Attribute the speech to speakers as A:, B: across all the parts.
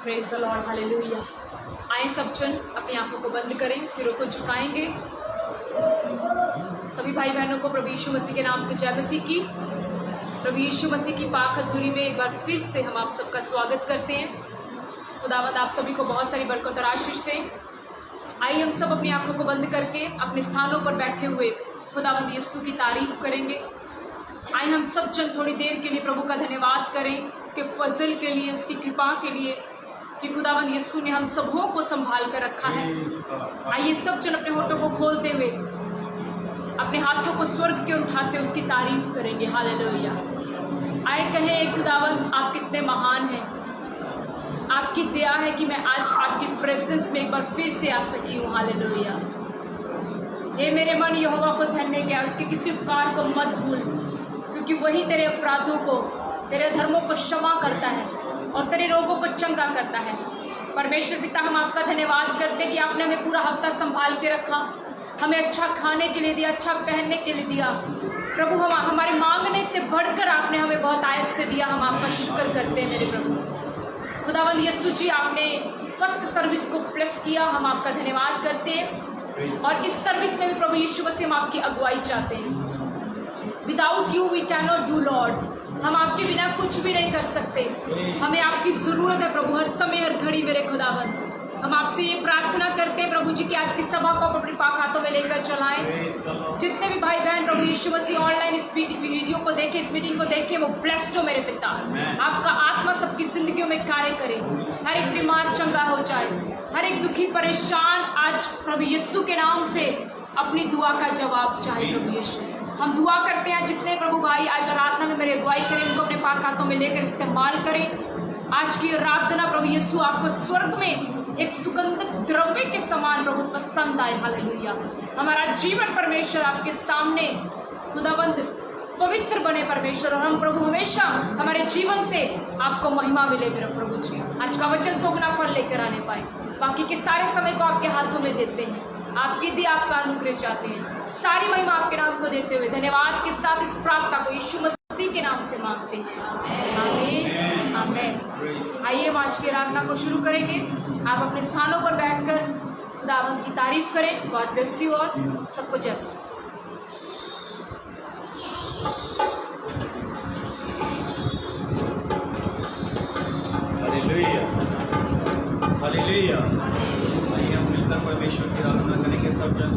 A: Praise the Lord, hallelujah. आए सब जन अपनी आंखों को बंद करें, सिरों को झुकाएंगे। सभी भाई बहनों को प्रभु यीशु मसीह के नाम से जय मसीह की। प्रभु यीशु मसीह की पाक हजूरी में एक बार फिर से हम आप सबका स्वागत करते हैं। खुदावंद आप सभी को बहुत सारी बरकत और आशीष दें। आइए हम सब अपनी आंखों को बंद करके अपने स्थानों पर बैठे हुए खुदावंद यीशु की तारीफ करेंगे। आइए हम सब जन थोड़ी देर के लिए प्रभु का धन्यवाद करें, उसके फजल के लिए, उसकी कृपा के लिए कि खुदावंद यीशु ने हम सबों को संभाल कर रखा है। आइए सब जन अपने होठों को खोलते हुए अपने हाथों को स्वर्ग के उठाते उसकी तारीफ करेंगे। हालेलुया। आए कहें खुदावंद आप कितने महान हैं, आपकी दया है कि मैं आज आपकी प्रेजेंस में एक बार फिर से आ सकी हूँ। हालेलुया। हे मेरे मन यहोवा को धन्य किया, उसके किसी उपकार को मत भूल, क्योंकि वही तेरे अपराधों को, तेरे धर्मों को क्षमा करता है और तेरे रोगों को चंगा करता है। परमेश्वर पिता, हम आपका धन्यवाद करते हैं कि आपने हमें पूरा हफ्ता संभाल के रखा, हमें अच्छा खाने के लिए दिया, अच्छा पहनने के लिए दिया। प्रभु हम हमारे मांगने से बढ़कर आपने हमें बहुत आयत से दिया। हम आपका शुक्र करते हैं मेरे प्रभु। खुदावंद यीशु जी, आपने फर्स्ट सर्विस को प्लस किया, हम आपका धन्यवाद करते हैं। और इस सर्विस में भी प्रभु यीशु मसीह हम आपकी अगुवाई चाहते हैं। Without you we can not do lord, हम आपके बिना कुछ भी नहीं कर सकते। हमें आपकी ज़रूरत है प्रभु, हर समय हर घड़ी मेरे खुदावंद। हम आपसे ये प्रार्थना करते हैं प्रभु जी कि आज की सभा को आप अपने पाक हाथों में लेकर चलाएं। जितने भी भाई बहन प्रभु यीशु मसीह ऑनलाइन इस वीडियो को देखें, इस मीटिंग को देखें, वो ब्लेस्ड हो मेरे पिता। आपका आत्मा सबकी जिंदगियों में कार्य करे, हर एक बीमार चंगा हो जाए, हर एक दुखी परेशान आज प्रभु यीशु के नाम से अपनी दुआ का जवाब चाहे। प्रभु यीशु, हम दुआ करते हैं जितने प्रभु भाई आज आराधना में मेरे अगुवाई करें, उनको अपने पाक हाथों में लेकर इस्तेमाल करें। आज की आराधना प्रभु यीशु आपको स्वर्ग में एक सुगंधित द्रव्य के समान प्रभु पसंद आए। हालेलुया। हमारा जीवन परमेश्वर आपके सामने खुदाबंद पवित्र बने परमेश्वर, और हम प्रभु हमेशा हमारे जीवन से आपको महिमा मिले मेरे प्रभु जी। आज का वचन सोगना फल लेकर आने पाए। बाकी के सारे समय को आपके हाथों में देते हैं, आपकी दी आपका अनुग्रह चाहते हैं। सारी महिमा आपके नाम को देते हुए धन्यवाद के साथ इस प्रार्थना को यीशु मसीह के नाम से मांगते हैं। आमीन आमीन। आइए हम आज की आराधना को शुरू करेंगे। आप अपने स्थानों पर बैठकर खुदावंद की तारीफ करें। गॉड ब्लेस यू और सबको जय मसीह।
B: Hallelujah hallelujah. आइए हम मिलकर परमेश्वर की आराधना करेंगे सब जन।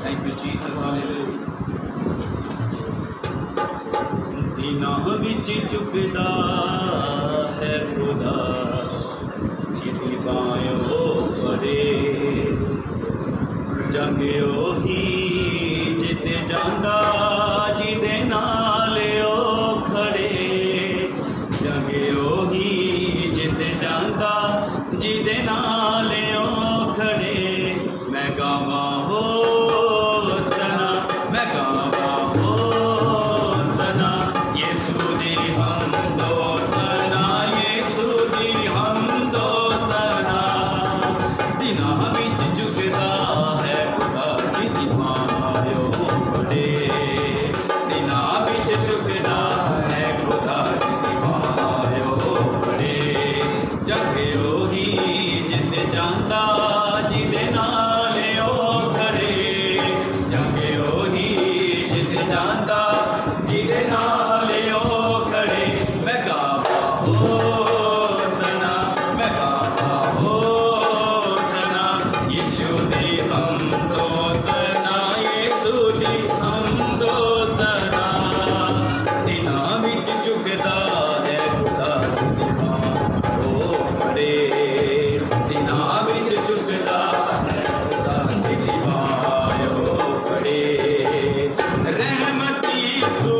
B: Thank you Jesus. हालेलुया। दिनां विच चुकदा है खुदा, जिदी बायों फड़े, जंग ओही जिते जांदा, जिदे नाल ओ खड़े। जंग ओही जिते जांदा, जिदे नाल ओ खड़े। मैं गावां होसना, मैं गावां होसना, यीशु दी हमदोसना, यीशु दी हमदोसना। दिनां विच झुकदा है खुदा, जिदी बायों फड़े। दिनां विच झुकदा है खुदा, जिदी बायों फड़े। जग ओही जिते जांदा, जिदे नाल ओ खड़े। जग ओही जिते जांदा, जिदे नाल ओ खड़े। मैं गावां होसना, मैं गावां होसना, यीशु दी हमदोसना, यीशु दी हमदोसना। दिनां विच झुकदा है खुदा, जिदी बायों फड़े। दिनां विच झुकदा है खुदा, जिदी बायों फड़े। रहमती यीशु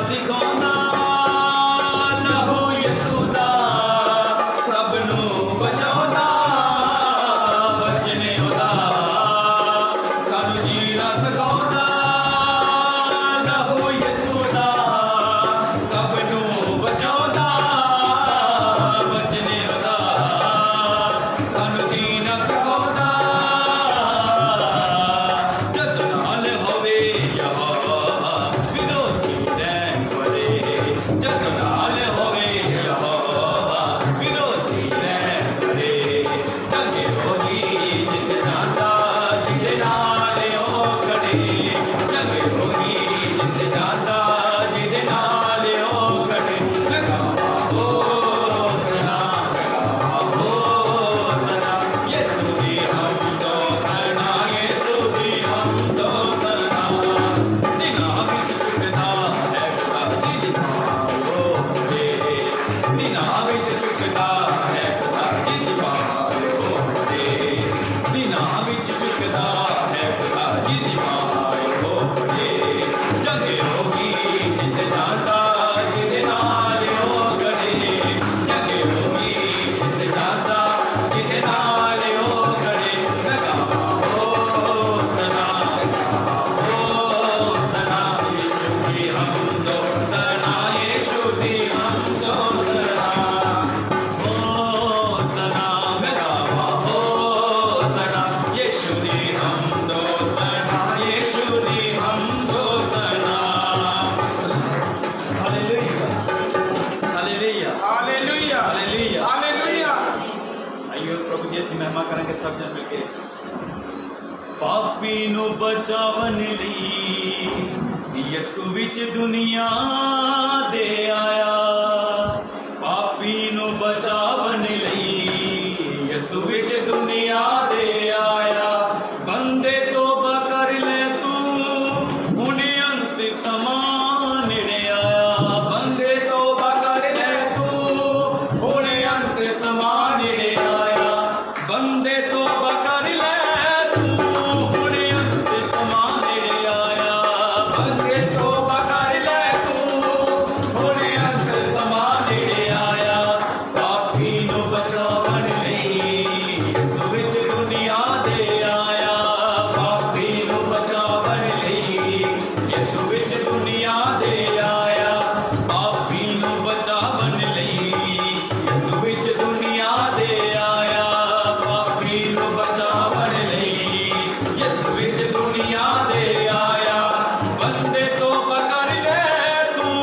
B: ਸਿਖਾਉਂਦਾ ਲਹੂ ਯਿਸੂ ਦਾ ਸਭ ਨੂੰ ਬਚਾਉਂਦਾ ਵਚਨ ਉਹਦਾ ਸਾਨੂੰ ਜੀਣਾ ਸਿਖਾਉਂਦਾ ਲਹੂ ਯਿਸੂ ਦਾ ਸਭ ਨੂੰ ਬਚਾਉਂਦਾ ਵਚਨ ਉਹਦਾ ਸਾਨੂੰ ਜੀਣਾ ਸਿਖਾਉਂਦਾ ਜਦ ਨਾਲ ਹੋਵੇ ਯਹੋਵਾ ਵਿਰੋਧੀ ਰਹਿਣ ਵਾਲੇ ਜਦ ਨਾਲ ਹੋਵੇ ਯਹੋਵਾ ਵਿਰੋਧੀ ਰਹਿਣ ਵਾਲੇ ਚੰਗੇ ਹੋਗੀ ਜਿੱਤ ਜਾਂਦਾ ਜਿਹਦੇ ਨਾਲ ਉਹ ਖੜੇ ਚੰਗੇ ਹੋਗੀ ਜਿੱਤ ਜਾਂਦਾ ਜਿਹਦੇ ਨਾਲ ਉਹ ਖੜੇ ਲਗਾਵਾ ਹੋ ਸਨਾ ਯਿਸੂ ਦੀ ਹਮਦੋ ਸਨਾ ਯਿਸੂ ਦੀ ਹਮਦੋ ਸਨਾ ਦਿਨਾਂ ਵਿੱਚ ਚੁੱਕਦਾ ਹੈ ਕਾਜੀ ਦੀ ਮਾਰੋ ਦੇ ਦਿਨਾਂ ਵਿੱਚ ਚੁੱਕਦਾ ਹੈ ਕਾਜੀ ਦੀ ਮਾਰੋ ਦੇ ਦਿਨਾਂ ਵਿੱਚ ਚੁੱਕਦਾ ਹੈ ਕਾਜੀ ਦੀ ਮਾਰੋ ਦੇ ਚੰਗੇ ਹੋਗੀ ਜਿੱਤ ਜਾਂਦਾ ਜਿਹਦੇ ਨਾਲ ਉਹ ਖੜੇ ਚੰਗੇ ਹੋਗੀ ਜਿੱਤ ਜਾਂਦਾ ਜਿਹਦੇ ਨਾਲ ਉਹ ਖੜੇ ਲਗਾਵਾ ਹੋ ਸਨਾ ਯਿਸੂ ਦੀ ਹਮਦੋ ਸਨਾ ਯਿਸੂ ਦੀ ਹਮਦੋ ਸਨਾ ਲਗਾਵਾ ਹੋ ਸਨਾ ਯਿਸੂ ਦੀ ਹਮਦੋ ਸਨਾ ਯਿਸੂ ਦੀ ਹਮਦੋ ਸਨਾ ਹਾਲੇਲੂਇਆ ਹਾਲੇਲੂਇਆ
C: ਹਾਲੇਲੂਇਆ ਹਾਲੇਲੂਇਆ
B: ਆਈਓ ਪ੍ਰਭੂ ਜੀ ਅਸੀਂ ਮਹਿਮਾ ਕਰਾਂਗੇ ਸਭ ਜਨ ਮਿਲ ਕੇ ਪਾਪੀ ਨੂੰ ਬਚਾਵਨ ਲਈ ਯਿਸੂ ਵਿੱਚ ਦੁਨੀਆ ਦੇ ਆਇਆ ਪਾਪੀ ਨੂੰ ਬਚਾਵਨ ਲਈ ਯਿਸੂ ਵਿੱਚ ਦੁਨੀਆ ਦੇ ਆਇਆ ਬੰਦੇ ਤੋਬਾ ਕਰ ਲੈ ਤੂੰ ਹੁਣ ਅੰਤ ਸਮਾਂ ਨੇੜੇ ਆਇਆ ਬੰਦੇ ਤੋਬਾ ਕਰ ਲੈ ਤੂੰ ਹੁਣ ਅੰਤ ਸਮਾਂ ਨੇੜੇ ਆਇਆ ਬੰਦੇ ਤੋਬਾ ਕਰ ਲੈ ਤੂੰ ਹੁਣ ਅੰਤ ਸਮਾਂ ਨੇੜੇ ਆਇਆ ਬੰਦੇ ਤੋਬਾ ਕਰ ਲੈ ਤੂੰ ਹੁਣ ਅੰਤ ਸਮਾਂ ਨੇੜੇ ਆਇਆ ਪਾਪੀ ਨੂੰ ਬਚਾਉਣ ਲਈ ਯਿਸੂ ਵਿੱਚ ਦੁਨੀਆ ਦੇ ਆਇਆ ਪਾਪੀ ਨੂੰ ਬਚਾਉਣ ਲਈ ਯਿਸੂ ਵਿੱਚ ਦੁਨੀਆ ਦੇ ਆਇਆ ਪਾਪੀ ਨੂੰ ਬਚਾਉਣ ਲਈ ਯਿਸੂ ਵਿੱਚ ਦੁਨੀਆ ਦੇ ਆਇਆ ਪਾਪੀ ਨੂੰ ਬਚਾਉਣ ਲਈ ਯਿਸੂ ਵਿੱਚ ਦੁਨੀਆ ਦੇ ਆਇਆ ਬੰਦੇ ਤੋਬਾ ਕਰ ਲੈ ਤੂੰ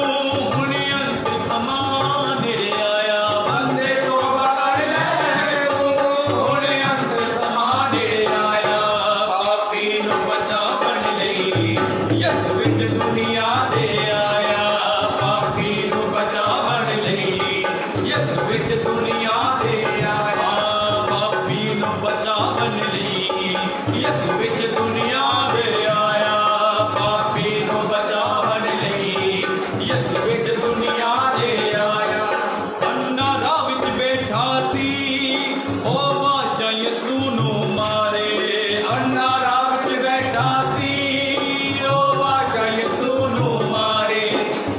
B: ਹੁਣ ਅੰਤ ਸਮਾਂ ਨੇੜੇ ਆਇਆ ਬੰਦੇ ਤੋਬਾ ਕਰ ਲੈ ਤੂੰ ਹੁਣ ਅੰਤ ਸਮਾਂ ਨੇੜੇ ਆਇਆ ਪਾਪੀ ਨੂੰ ਬਚਾਉਣ ਲਈ ਯਿਸੂ ਵਿੱਚ ਦੁਨੀਆ ਦੇ ਆਇਆ ਪਾਪੀ ਨੂੰ ਬਚਾਉਣ ਲਈ ਯਿਸੂ ਵਿੱਚ ਦੁਨੀਆ ਦੇ ਆਇਆ ਪਾਪੀ ਨੂੰ ਬਚਾਉਣ ਲਈ ਯਿਸੂ ਵਿੱਚ ਦੁਨੀਆ ਦੇ ਆਇਆ ਪਾਪੀ ਨੂੰ ਬਚਾਉਣ ਲਈ ਯਿਸੂ ਵਿੱਚ ਦੁਨੀਆ ਦੇ ਆਇਆ ਅੰਨਾ ਰਾਹ ਵਿੱਚ ਬੈਠਾ ਸੀ ਉਹ ਆਵਾਜ਼ਾਂ ਯਿਸੂ ਨੂੰ ਮਾਰੇ ਅੰਨਾ ਰਾਹ ਵਿੱਚ ਬੈਠਾ ਸੀ ਉਹ ਆਵਾਜ਼ਾਂ ਯਿਸੂ ਨੂੰ ਮਾਰੇ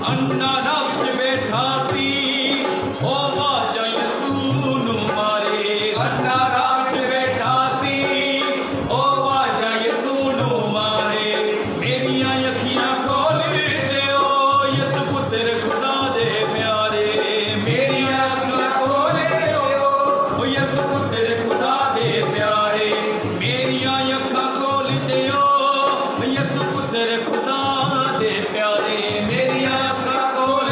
B: ਅੰਨਾ ਰਾਹ ਵਿੱਚ ਬੈਠਾ ਸੀ ਉਹ ਆਵਾਜ਼ਾਂ ਯਿਸੂ ਨੂੰ ਮਾਰੇ ਅੰਨਾ ਰਾਹ ਵਿੱਚ ਬੈਠਾ ਸੀ ਉਹ ਆਵਾਜ਼ਾਂ ਯਿਸੂ ਨੂੰ ਮਾਰੇ ਮੇਰੀਆਂ ਅੱਖੀਆਂ ਖੋਲ ਦਿਓ ਯਿਸੂ ਪੁੱਤਰ ਖੁਦਾ ਦੇ ਪਿਆਰੇ ਮੇਰੀਆਂ ਅੱਖੀਆਂ ਖੋਲ ਦਿਓ ਓ ਯਿਸੂ ਪੁੱਤਰ ਖੁਦਾ ਦੇ ਪਿਆਰੇ ਮੇਰੀਆਂ ਅੱਖਾਂ ਖੋਲ ਦਿਓ ਯਿਸੂ ਪੁੱਤਰ ਖੁਦਾ ਦੇ ਪਿਆਰੇ ਮੇਰੀਆਂ ਅੱਖਾਂ ਖੋਲ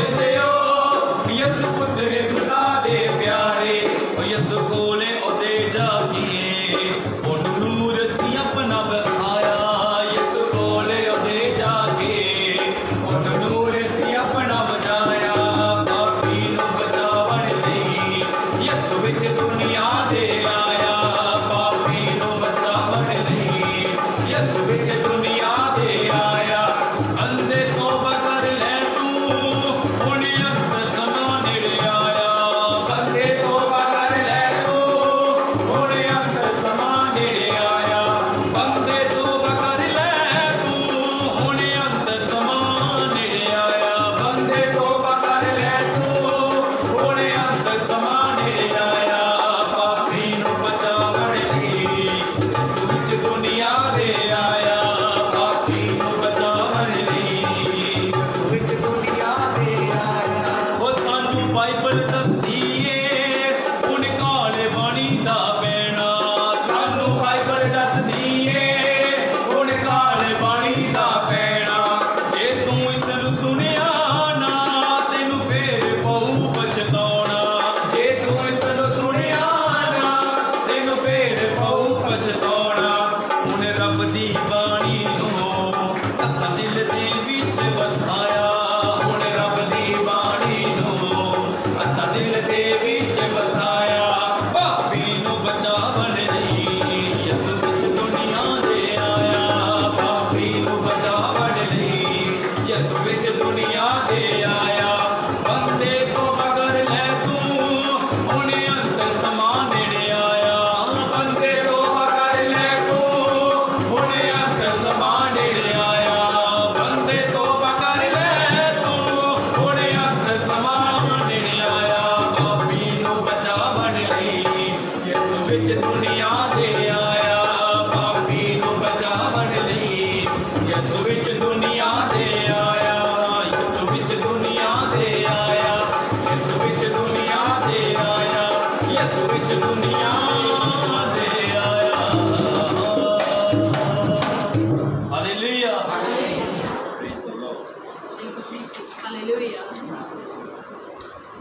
A: hallelujah,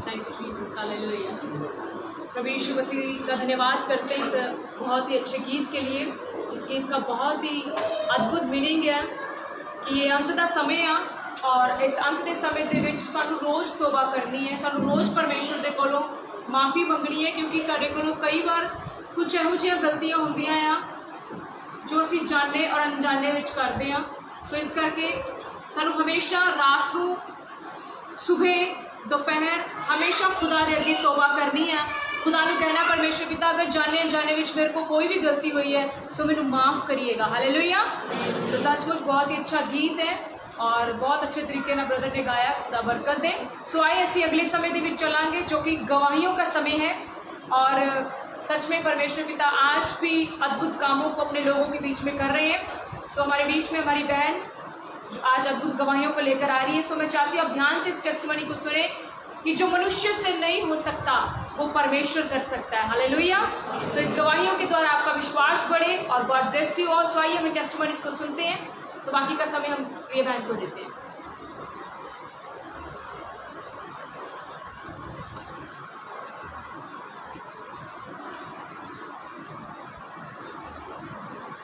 A: thank you Jesus, hallelujah. प्रभु यीशु मसीह का धन्यवाद करते हैं इस बहुत ही अच्छे गीत के लिए। इस गीत का बहुत ही अद्भुत मीनिंग है कि ये अंत का समय आ और इस अंत के समय ਦੇ ਵਿੱਚ ਸਾਨੂੰ रोज़ तौबा करनी है, ਸਾਨੂੰ रोज़ परमेश्वर ਦੇ ਕੋਲੋਂ माफ़ी मंगनी है, क्योंकि ਸਾਡੇ ਕੋਲੋਂ कई बार कुछ ਇਹੋ ਜਿਹੀਆਂ गलतियां ਹੁੰਦੀਆਂ ਆ जो ਅਸੀਂ जाने और अनजाने ਵਿੱਚ ਕਰਦੇ ਆ। सो इस करके ਸਾਨੂੰ हमेशा रात को सुबह दोपहर हमेशा खुदा दे अगे तौबा करनी है। खुदा ने कहना परमेश्वर पिता अगर जाने अनजाने में मेरे को कोई भी गलती हुई है सो मैंने माफ़ करिएगा। हालेलुया। तो सचमुच बहुत ही अच्छा गीत है और बहुत अच्छे तरीके ना ब्रदर ने गाया, खुदा बरकत दे। सो आइए असी अगले समय के चलांगे जो कि गवाहियों का समय है और सच में परमेश्वर पिता आज भी अद्भुत कामों को अपने लोगों के बीच में कर रहे हैं। सो हमारे बीच में हमारी बहन जो आज अद्भुत गवाहियों को लेकर आ रही है। सो मैं चाहती हूँ आप ध्यान से इस टेस्टिमनी को सुने कि जो मनुष्य से नहीं हो सकता वो परमेश्वर कर सकता है। हालेलुया। सो इस गवाहियों के द्वारा आपका विश्वास बढ़े और गॉड ब्लेस यू ऑल। सो आइए हम टेस्टिमनीज को सुनते हैं। सो बाकी का समय हम प्रिय बहन को देते हैं।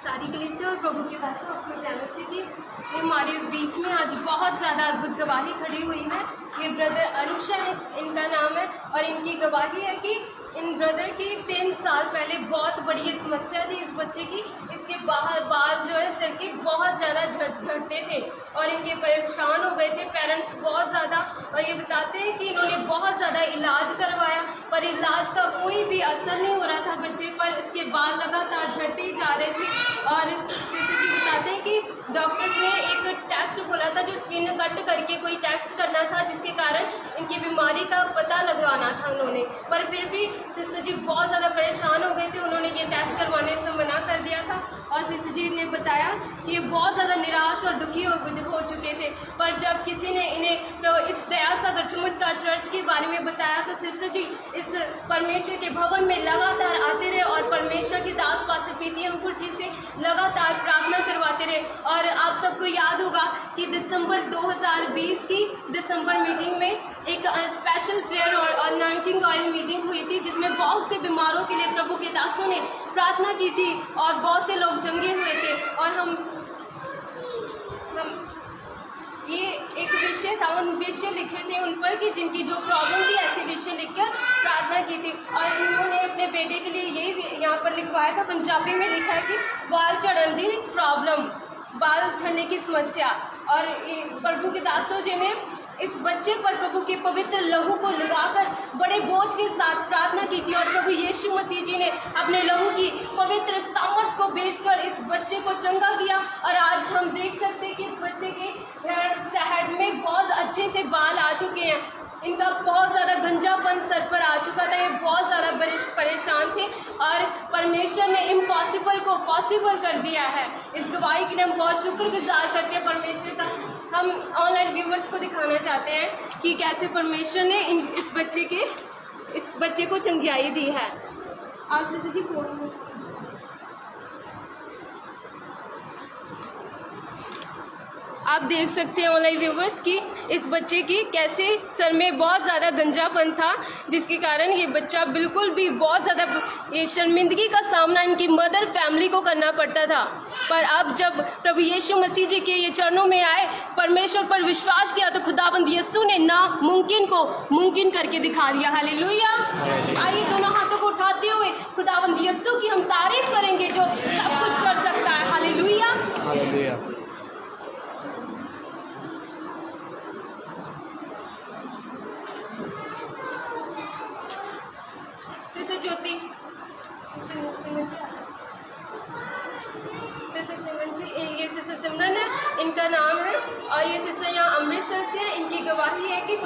C: सारी कलीसिया और प्रभु के दासों अपने चैनल से कि हमारे बीच में आज बहुत ज़्यादा अद्भुत गवाही खड़ी हुई है। ये ब्रदर अनुशन इनका नाम है और इनकी गवाही है कि इन ब्रदर की 3 साल पहले बहुत बड़ी समस्या थी इस बच्चे की। इसके बाहर बाल जो है सिर के बहुत ज़्यादा झड़ते थे और इनके परेशान हो गए थे पेरेंट्स बहुत ज़्यादा। और ये बताते हैं कि इन्होंने बहुत ज़्यादा इलाज करवाया पर इलाज का कोई भी असर नहीं हो रहा था बच्चे पर। इसके बाल लगातार झड़ते ही जा रहे थे और जी बताते हैं कि डॉक्टर्स ने एक टेस्ट बोला था जो स्किन कट करके कोई टेस्ट करना था जिसके कारण इनकी बीमारी का पता लगवाना था उन्होंने। पर फिर भी सिस्टर जी बहुत ज़्यादा परेशान हो गए थे, उन्होंने ये टेस्ट करवाने से मना कर दिया था। और सिस्टर जी ने बताया कि ये बहुत ज़्यादा निराश और दुखी हो चुके थे। पर जब किसी ने इन्हें इस दया सागर चमत्कार चर्च के बारे में बताया तो सिस्टर जी इस परमेश्वर के भवन में लगातार आते रहे और परमेश्वर के दास पास पीती अंकुर जी से लगातार प्रार्थना करवाते रहे। और आप सबको याद होगा कि दिसंबर 2020 की दिसंबर मीटिंग में एक स्पेशल प्रेयर और अनॉइंटिंग ऑयल मीटिंग हुई थी जिसमें बहुत से बीमारों के लिए प्रभु के दासों ने प्रार्थना की थी और बहुत से लोग चंगे हुए थे। और हम ये एक विषय था, उन विषय लिखे थे उन पर कि जिनकी जो प्रॉब्लम थी ऐसे विषय लिखकर प्रार्थना की थी। और इन्होंने अपने बेटे के लिए यही यहाँ पर लिखवाया था, पंजाबी में लिखा है कि बाल झड़न की प्रॉब्लम, बाल झड़ने की समस्या। और प्रभु के दासों जी ने इस बच्चे पर प्रभु के पवित्र लहू को लगाकर बड़े बोझ के साथ प्रार्थना की थी और प्रभु यीशु मसीह जी ने अपने लहू की पवित्र सामर्थ को भेजकर इस बच्चे को चंगा किया। और आज हम देख सकते हैं कि इस बच्चे के हेड में बहुत अच्छे से बाल आ चुके हैं। इनका बहुत ज़्यादा गंजापन सर पर आ चुका था, ये बहुत ज़्यादा परेशान थे और परमेश्वर ने इम्पॉसिबल को पॉसिबल कर दिया है। इस गवाही के लिए हम बहुत शुक्रगुजार करते हैं परमेश्वर का। हम ऑनलाइन व्यूवर्स को दिखाना चाहते हैं कि कैसे परमेश्वर ने इस बच्चे को चंगियाई दी है। आप सिस्टर जी फोन आप देख सकते हैं ऑनलाइन व्यूवर्स कि इस बच्चे की कैसे सर में बहुत ज़्यादा गंजापन था जिसके कारण ये बच्चा बिल्कुल भी बहुत ज़्यादा ये शर्मिंदगी का सामना इनकी मदर फैमिली को करना पड़ता था। पर अब जब प्रभु यीशु मसीह जी के ये चरणों में आए, परमेश्वर पर विश्वास किया तो खुदाबंद यीशु ने नामुमकिन को मुमकिन करके दिखा दिया। हालेलुया। आइए दोनों हाथों को उठाते हुए खुदाबंद यीशु की हम तारीफ करेंगे जो सब कुछ कर सकता है। हालेलुया।
D: हालेलुया।
C: सिस्टर ज्योति, ये सिस्टर सिमरन है, इनका नाम है। और ये सिस्टर यहाँ अमृतसर से है। इनकी गवाही है कि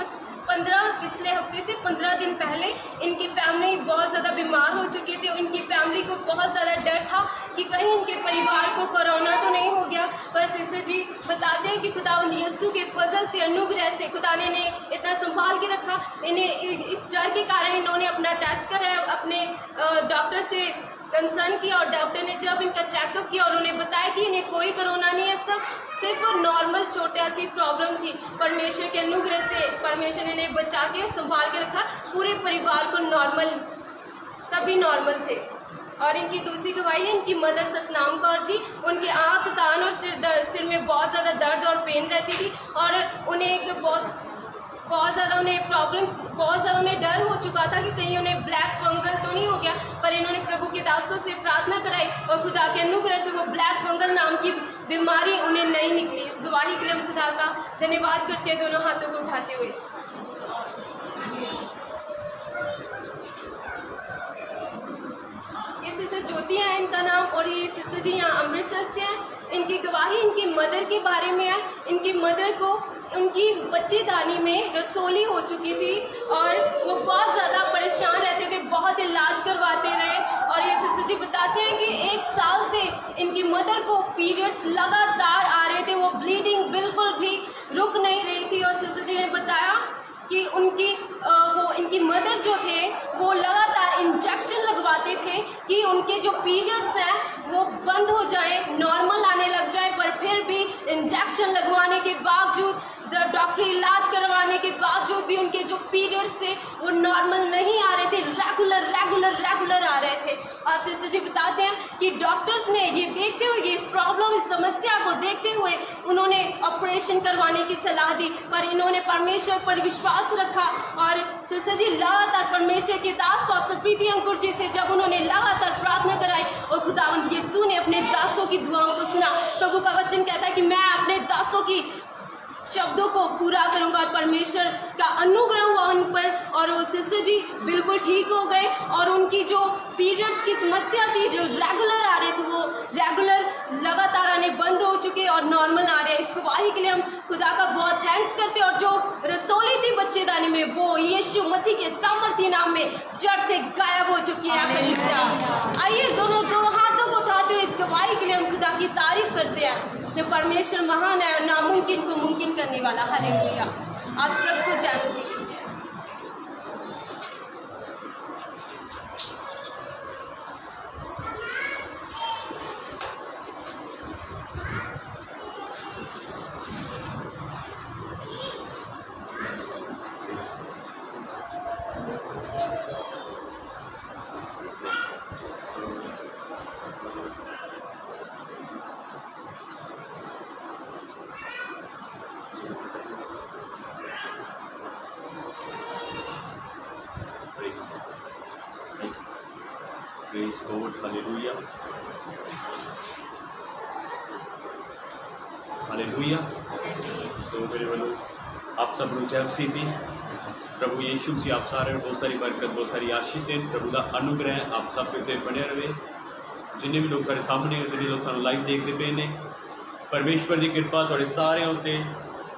C: पिछले हफ्ते से 15 दिन पहले इनकी फैमिली बहुत ज़्यादा बीमार हो चुकी थी। इनकी फैमिली को बहुत ज़्यादा डर था कि कहीं इनके परिवार को कोरोना तो नहीं हो गया। पर सिस्टर जी बताते हैं कि खुदा यीशु के फजल से, अनुग्रह से खुदा ने इन्हें इतना संभाल के रखा। इन्हें इस डर के कारण इन्होंने अपना टेस्ट कराया, अपने डॉक्टर से कंसर्न किया और डॉक्टर ने जब इनका चेकअप किया और उन्हें बताया कि इन्हें कोई कोरोना नहीं है, सब सिर्फ नॉर्मल छोटा सी प्रॉब्लम थी। परमेश्वर के अनुग्रह से परमेश्वर ने इन्हें बचा के संभाल के रखा, पूरे परिवार को नॉर्मल, सभी नॉर्मल थे। और इनकी दूसरी गवाही है इनकी मदर सतनाम कौर जी। उनकी आँख, कान और सिर में बहुत ज़्यादा दर्द और पेन रहती थी और उन्हें एक बहुत ज़्यादा उन्हें प्रॉब्लम, बहुत ज़्यादा उन्हें डर हो चुका था कि कहीं उन्हें ब्लैक फंगल तो नहीं हो गया। पर इन्होंने प्रभु के दासों से प्रार्थना कराई और खुदा के अनुग्रह से वो ब्लैक फंगल नाम की बीमारी उन्हें नहीं निकली। इस गवाही के लिए हम खुदा का धन्यवाद करते हैं दोनों हाथों को उठाते हुए। ये सिस्टर ज्योति है इनका नाम, और ये सिस्टर जी यहाँ अमृतसर से हैं। इनकी गवाही इनकी मदर के बारे में है। इनकी मदर को उनकी बच्चेदानी में रसोली हो चुकी थी और वो बहुत ज़्यादा परेशान रहते थे, बहुत इलाज करवाते रहे। और ये सिस्टर जी बताते हैं कि 1 साल से इनकी मदर को पीरियड्स लगातार आ रहे थे, वो ब्लीडिंग बिल्कुल भी रुक नहीं रही थी। और सिस्टर जी ने बताया कि इनकी मदर जो थे वो लगातार इंजेक्शन लगवाते थे कि उनके जो पीरियड्स हैं वो बंद हो जाए, नॉर्मल आने लग जाए। पर फिर भी इंजेक्शन लगवाने के बावजूद, डॉक्टरी इलाज करवाने के बावजूद भी उनके जो पीरियड्स थे वो नॉर्मल नहीं आ रहे थे, रेगुलर आ रहे थे। और सिस्टर जी बताते हैं कि डॉक्टर्स ने ये देखते हुए, इस प्रॉब्लम, इस समस्या को देखते हुए उन्होंने ऑपरेशन करवाने की सलाह दी, पर इन्होंने परमेश्वर पर विश्वास रखा। और सिस्टर जी लगातार परमेश्वर के दास पास्टर प्रीति अंकुर जी से जब उन्होंने लगातार प्रार्थना कराई और खुदावंद यीशु ने अपने दासों की दुआओं को सुना। प्रभु का वचन कहता है कि मैं अपने दासों की शब्दों को पूरा करूंगा, और परमेश्वर का अनुग्रह हुआ उन पर और वो सिस्टर जी बिल्कुल ठीक हो गए। और उनकी जो पीरियड्स की समस्या थी, जो रेगुलर आ रहे थे, वो रेगुलर लगातार आने बंद हो चुके और नॉर्मल आ रहे हैं। इस गवाही के लिए हम खुदा का बहुत थैंक्स करते हैं। और जो रसोली थी बच्चेदानी में, वो यीशु मसीह के सामर्थी नाम में जड़ से गायब हो चुकी है। आइए दोनों हाथों को उठाते हुए इस गवाही के लिए हम खुदा की तारीफ करते हैं। जो परमेश्वर महान है, नामुमकिन को मुमकिन करने वाला। हालेलुया। आप सबको जय मसीह।
B: Praise God, hallelujah. Hallelujah. तो मेरे वालों आप सब लोग जय मसीह दी। प्रभु यीशु मसीह आप सारे बहुत सारी बरकत, बहुत सारी आशीष दें। प्रभु का अनुग्रह आप सब पे बने रहे। जिन्हें भी लोग सारे सामने, जिन्हें लोग सानू लाइव देखते पे ने, परमेश्वर की कृपा थोड़े सारे उत्ते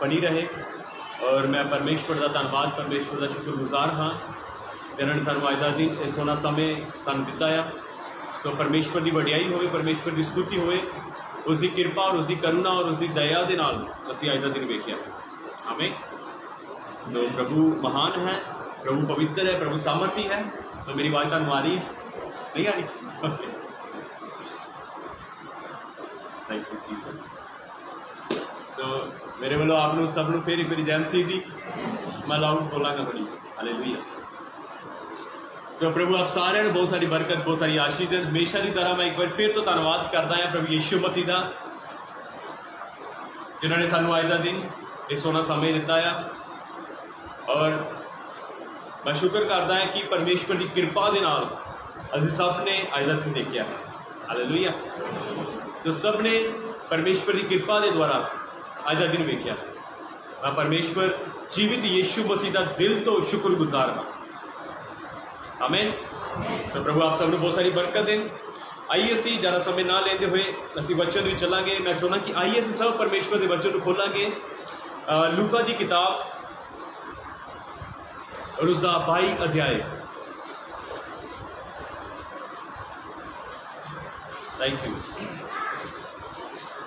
B: बनी रहे। और मैं परमेश्वर का धन्यवाद, परमेश्वर का शुक्रगुजार हाँ जिन्होंने सानू अज का दिन इस सोना समय सानू दिता है। सो परमेश्वर की वडियाई होए, परमेश्वर की स्तुति होए, उसकी कृपा और उसकी करुणा और उसकी दया के नाल असीं अज का दिन वेखिया। आमीन। तो प्रभु महान है, प्रभु पवित्र है, प्रभु सामर्थी है। तो मेरी आवाज़ तुहानू आ रही नहीं आ रही? Thank you Jesus. तो मेरे वालों आपनू सबनू फिर एक बारी जय मसीह दी। मैं लाउड बोलांगा थोड़ी। हालेलुया। सो प्रभु आप सारे बहुत सारी बरकत, बहुत सारी आशीष दें। हमेशा की तरह मैं एक बार फिर तो धन्यवाद करता हाँ प्रभु यीशु मसीह का, जिन्होंने सानू अज का दिन इस सोना समय दिता है। और मैं शुक्र करता है कि परमेश्वर की कृपा के नाल असीं सब ने अज का दिन देखा है। हालेलुया। सो सब ने परमेश्वर की कृपा के द्वारा अज का दिन वेख्या। मैं परमेश्वर जीवित यीशु मसीह का दिल तो शुक्रगुजार हाँ। आमीन। तो प्रभु आप सबको बहुत सारी बरकत दें। आइए असी ज़्यादा समय ना लेंदे हुए असी वचन में चलांगे। मैं चाहना कि आइए असी सब परमेश्वर के वचन को खोलांगे। लूका की किताब और उसका 22 अध्याय। Thank you.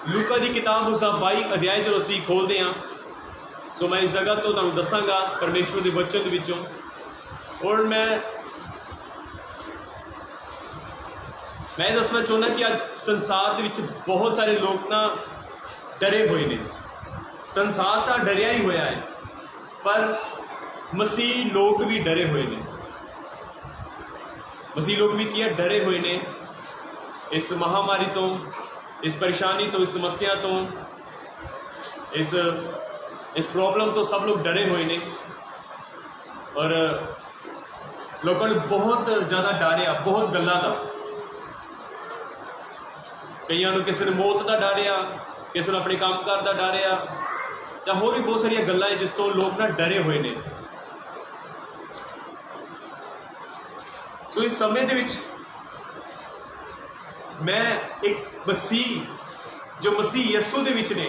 B: लूका की किताब उसका 22 अध्याय जो असी खोलते हैं। सो मैं इस जगह तो तुहानू दसांगा परमेश्वर के वचन विचों। और मैं
D: मैं दसना चाहुंदा कि अज संसार दे विच बहुत सारे लोग ना डरे हुए ने। संसार तो डरिया ही होया है, पर मसीह लोग भी डरे हुए ने। मसीह लोग भी किया डरे हुए ने इस महामारी तो, इस परेशानी तो, इस समस्या तो, इस प्रॉब्लम तो सब लोग डरे हुए ने। और लोगों ने बहुत ज़्यादा डर आ, बहुत गल्लां दा। कईयां नूं किसी ने मौत का डर आ, किसी ने अपने कामकार का डर आ, या होर भी बहुत सारिया गल्लां है जिस तो लोग ना डरे हुए ने। तो इस समय दे विच मैं एक मसीह जो मसीह यीशु दे विच ने,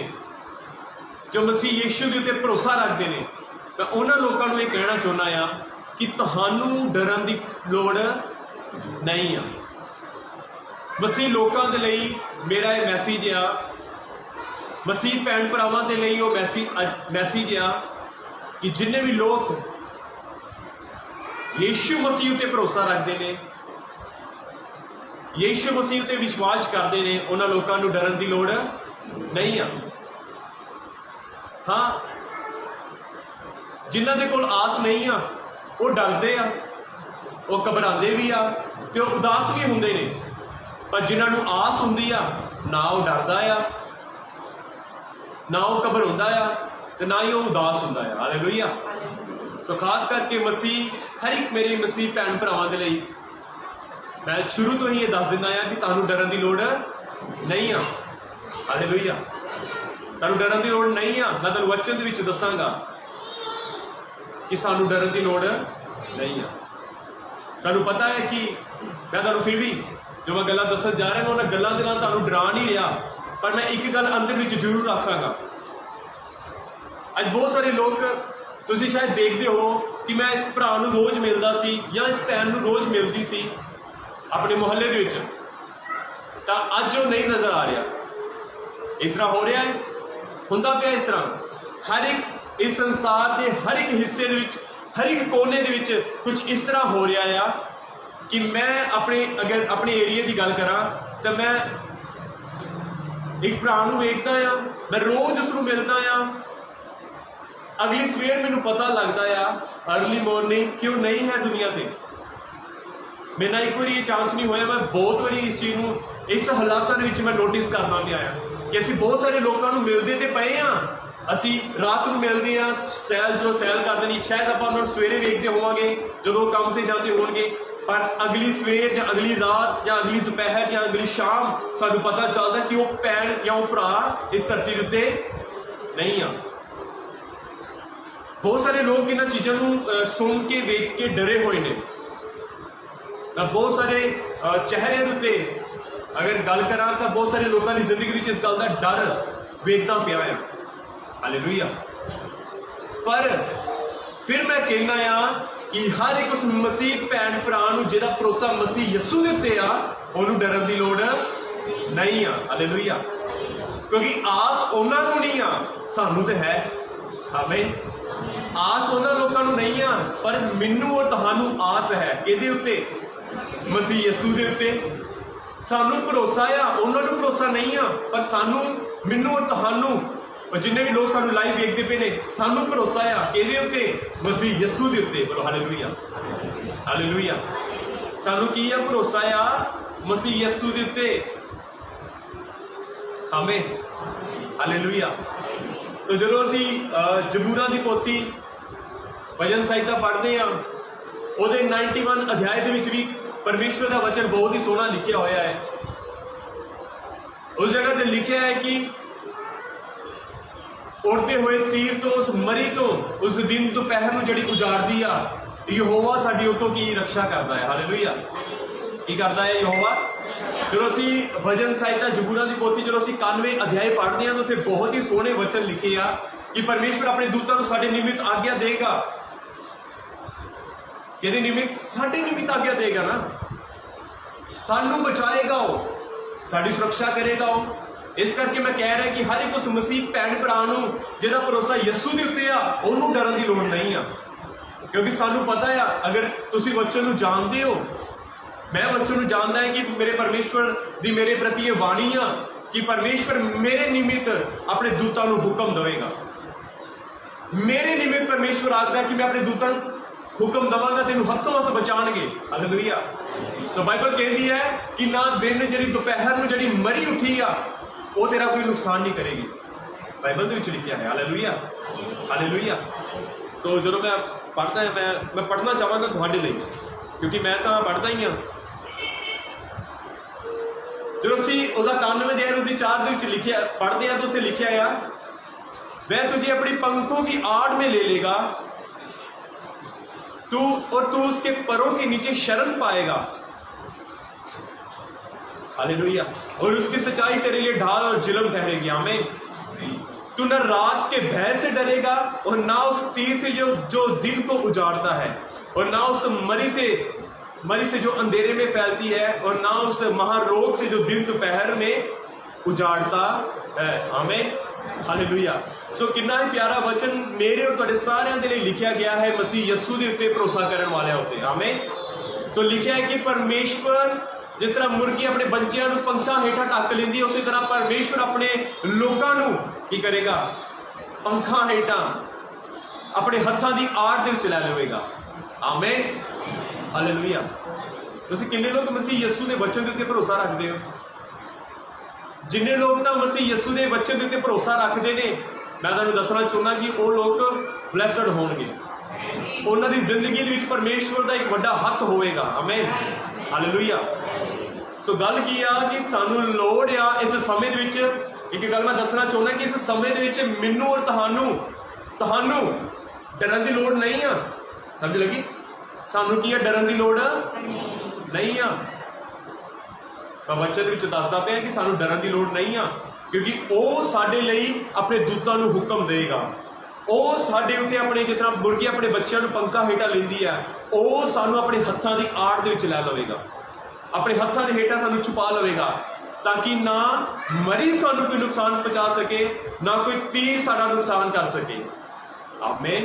D: जो मसीह यीशु के उत्ते भरोसा रखते हैं, मैं उन्होंने लोगों को यह कहना चाहुंदा आ कि तुहानू डरन की लोड़ नहीं आ। मसीह लोगों के लिए मेरा यह मैसेज आ, मसीह भैन भरावां के लिए वो मैसेज आ कि जिन्ने भी लोग यीशु मसीह उत्ते भरोसा रखते हैं, यीशु मसीह उत्ते विश्वास करते हैं, उन्होंने लोगों को डरन की लोड़ नहीं आ। हाँ, जिन्हों के कोल आस नहीं आ वो डरते आ, वो घबराते भी आ, तो उदास भी होंगे ने। पर जिन्होंने आस होंगी आ, ना वो डरदा आ, ना वो घबराता आ, तो ना ही वो उदास होंदा है। हालेलुया। सो खास करके मसीह हर एक मेरे मसीह भैन भरावां दे लई मैं शुरू तो ही ये दस दिना कि तुहानू डरन की लोड़ नहीं आ। हालेलुया। तुहानू डरन की लोड़ नहीं आ। मैं तुहानू वचन दे विच दसांगा कि सानू डरन की लोड़ नहीं आ। सानू पता है कि मैं तुहानू फिर भी जो मैं गल्लां दसन जा रहा उन्होंने गल्लां दे नाल तुहानू डरा नहीं रहा, पर मैं एक गल अंदर विच जरूर रखांगा। अज बहुत सारे लोग तुसीं शायद देखते हो कि मैं इस भरा नूं रोज़ मिलदा सी या इस भैन नूं रोज़ मिलदी सी अपने मुहल्ले दे विच, तां अज वो नहीं नज़र आ रहा। इस तरह हो रहा है, हुंदा पिया इस तरह। हर एक इस संसार के हर एक हिस्से दे विच, हर एक कोने दे विच कुछ इस तरह हो रहा है कि मैं अगर अपने एरिए की गल करा तो मैं एक भरा नूं वेखदा आ, मैं रोज़ उसनूं मिलदा आ, अगली सवेर मैनूं पता लगता आ अर्ली मॉर्निंग कि वो नहीं है दुनिया ते। मेरे ना एक बार ये चांस नहीं होया, मैं बहुत बारी इस चीज़ नूं इस हालातों के मैं नोटिस करना भी आया कि असीं बहुत सारे लोगों को मिलते तो पे हाँ। असीं रात को मिलते हैं, जो सैल करते नहीं, शायद आप उन्होंने सवेरे वेखते होवांगे जो काम से जाते होणगे, पर अगली सवेर या अगली रात या अगली दोपहर या अगली शाम सानूं पता चलता कि वो भैन या वो भरा इस धरती के उत्ते नहीं आ। बहुत सारे लोग इन्हां चीज़ों को सुन के वेख के डरे हुए ने। बहुत सारे चेहरे के उत्ते अगर गल करा तो बहुत सारे लोगों की जिंदगी इस गल का डर वेखना पिया है। हालेलुया। पर फिर मैं कहना कि हर एक उस मसीह भैन भरा जिहदा भरोसा मसीह यीशु के उत्ते आ, उन्होंने डरन की लोड़ नहीं आ। हालेलुया। क्योंकि आस उन्होंने नहीं आ, सानू तो है। आमीन। आस उन्होंने लोगों को नहीं आ, पर मैनू और तुहानू आस है किहदे उत्ते? मसीह यीशु के उत्ते। सानू भरोसा आ, उन्होंने भरोसा नहीं आ, पर सानू मैनू और तुहानू और जिन्हें भी लोग सानू लाइव देखते पे ने, सानू भरोसा आ किहदे उत्ते? मसीह यीशु के उत्ते। बोलो हालेलुया। हालेलुया। सानू की आ? भरोसा आ मसीह यीशु के उत्ते। आमीन। हालेलुया। तो जो असी जबूरा की पोथी भजन संहिता पढ़ते हैं, वो 91 अध्याय के भी परमेश्वर का वचन बहुत ही सोहना लिखा होया है। उस जगह पर लिखा है कि उड़ते हुए तीर तो उस मरी तो उस दिन दोपहर में जिहड़ी उजाड़दी आ, यहोवा साडी उतों की रक्षा करता है। हालेलुया। की करता है यहोवा? जो असी भजन संहिता जबूरा की पोथी जो असी 91 अध्याय पढ़ते हैं तो उत्थे बहुत ही सोहने वचन लिखे आ कि परमेश्वर अपने दूतों को साडे निमित्त आज्ञा देगा। किहदे निमित्त? साडे निमित्त आज्ञा देगा ना, सानू बचाएगा, वो साडी सुरक्षा करेगा। वो इस करके मैं कह रहा कि हर एक उस मसीह भैन भरा जिहदा भरोसा यीशु के उत्ते आ, उन्होंने डरन की लोड़ नहीं आ। क्योंकि सानू पता है अगर तुसीं वचन नूं जानते हो मैं बच्चों ਨੂੰ ਜਾਣਦਾ ਹੈ ਕਿ ਮੇਰੇ ਪਰਮੇਸ਼ਵਰ ਦੀ ਮੇਰੇ ਪ੍ਰਤੀ ਇਹ ਬਾਣੀ ਆ ਕਿ ਪਰਮੇਸ਼ਵਰ ਮੇਰੇ ਨਿमित्त ਆਪਣੇ ਦੂਤਾਂ ਨੂੰ ਹੁਕਮ ਦੇਵੇਗਾ। ਮੇਰੇ ਨਿमित्त ਪਰਮੇਸ਼ਵਰ ਆਖਦਾ ਕਿ ਮੈਂ ਆਪਣੇ ਦੂਤਾਂ ਨੂੰ ਹੁਕਮ ਦੇਵਾਂਗਾ, ਤੈਨੂੰ ਹੱਥੋਂ ਹੱਥ ਬਚਾਣਗੇ। ਹਾਲੇਲੂਇਆ। ਤਾਂ ਬਾਈਬਲ ਕਹਿੰਦੀ ਹੈ ਕਿ ਨਾ ਦਿਨ ਜਿਹੜੀ ਦੁਪਹਿਰ ਨੂੰ ਜਿਹੜੀ ਮਰੀ ਉੱਠੀ ਆ ਉਹ ਤੇਰਾ ਕੋਈ ਨੁਕਸਾਨ ਨਹੀਂ ਕਰੇਗੀ। ਬਾਈਬਲ ਦੇ ਵਿੱਚ ਲਿਖਿਆ ਹੈ। Hallelujah, hallelujah. ਸੋ ਜਦੋਂ ਮੈਂ ਪੜ੍ਹਦਾ ਹਾਂ, ਮੈਂ ਪੜ੍ਹਨਾ ਚਾਹਾਂਗਾ ਤੁਹਾਡੇ ਲਈ, ਕਿਉਂਕਿ ਮੈਂ ਤਾਂ ਪੜ੍ਹਦਾ ਹੀ ਹਾਂ। ਜਦੋਂ ਅਸੀਂ ਉਹਦਾ 91 ਦੇ ਅਸੀਂ 4 ਦੇ ਵਿੱਚ ਲਿਖਿਆ पढ़ते हैं तो उत्थे लिखा आ, वह तुझे अपनी पंखों की आड़ में ले लेगा तू और तू उसके परों के नीचे शरण पाएगा। हालेलुया। और उसकी सच्चाई तेरे लिए ढाल और जिलम ठहरेगी। आमीन। तू न रात के भय से डरेगा और ना उस तीर से जो दिन को उजाड़ता है, और ना उस मरी से जो अंधेरे में फैलती है, और ना उस महारोग से जो दिन दोपहर में उजाड़ता है। आमीन। हालेलुया। सो कितना ही प्यारा वचन मेरे और तुहाडे सारिਆਂ ਦੇ ਲਈ लिखा गया है मसीह यस्सू ਦੇ ਉੱਤੇ भरोसा करने वालिਆਂ ਉੱਤੇ। आमीन। सो लिखा है कि परमेश्वर जिस तरह मुर्गी अपने बच्चों को पंखा हेठा ढक लेंदी, उसी तरह परमेश्वर अपने लोगों को की करेगा, पंखा हेठा अपने हत्थों की आड़ दे विच लै लवेगा। आमीन। हालेलुया। तुसीं किन्ने लोग मसीह यस्सू के वचन के उत्ते भरोसा रखते हो? जिन्ने लोग तो मसीह यस्सू के वचन के उत्ते भरोसा रखते हैं, मैं तुहानूं दसना चाहुंदा कि वो लोग ब्लैसड होणगे, उन्हां दी जिंदगी दे विच परमेश्वर का एक वड्डा हत्थ होएगा। आमीन। हालेलुया। सो गल की आ कि सानूं लोड़ आ इस समय दे विच, एक गल मैं दसना चाहुंदा कि इस समय दे विच मैनूं और तुहानूं डरन की लोड़ नहीं आ। समझ लगी? सानूं की है डरन की लोड़ नहीं आ। मैं बच्चे दे विच दसदा पिया कि सानूं डरन की लोड़ नहीं आ, क्योंकि वो साडे लई अपने दूतां नूं हुक्म देगा। वो साडे उत्ते अपने जिस तरह मुर्गी अपने बच्चों को पंखा हेठा लेंदी है, वो सानूं अपने हत्थां की आड़ दे विच लै लवेगा, अपने हत्थां दे हेठा सानूं छुपा लवेगा, ताकि ना मरी सानूं कोई नुकसान पहुँचा सके, ना कोई तीर साडा नुकसान कर सके। आमीन।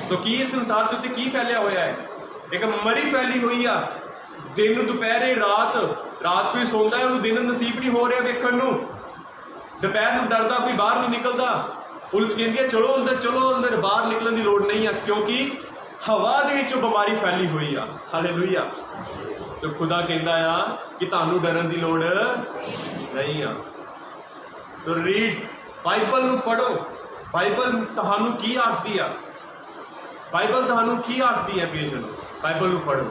D: सो की इस संसार के उत्ते की फैलिया होया है? एक मरी फैली हुई आ। दिन दोपहरे रात कोई सौंदा है, उन्होंने दिन नसीब नहीं हो रहा वेखण नूं, दोपहर नूं डरदा कोई बाहर नहीं निकलदा। पुलिस कहती है चलो अंदर, बाहर निकलने की लोड़ नहीं है, क्योंकि हवा दे विचों बीमारी फैली हुई आ। हालेलुया। तो खुदा कहता आ कि तुहानूं डरन की लोड़ नहीं आ। तो रीड बाइबल नूं पढ़ो। बाइबल तुहानूं की आखदी आ? बाइबल तुहानूं की आखदी है? प्रियजनों, बाइबल नूं पढ़ो।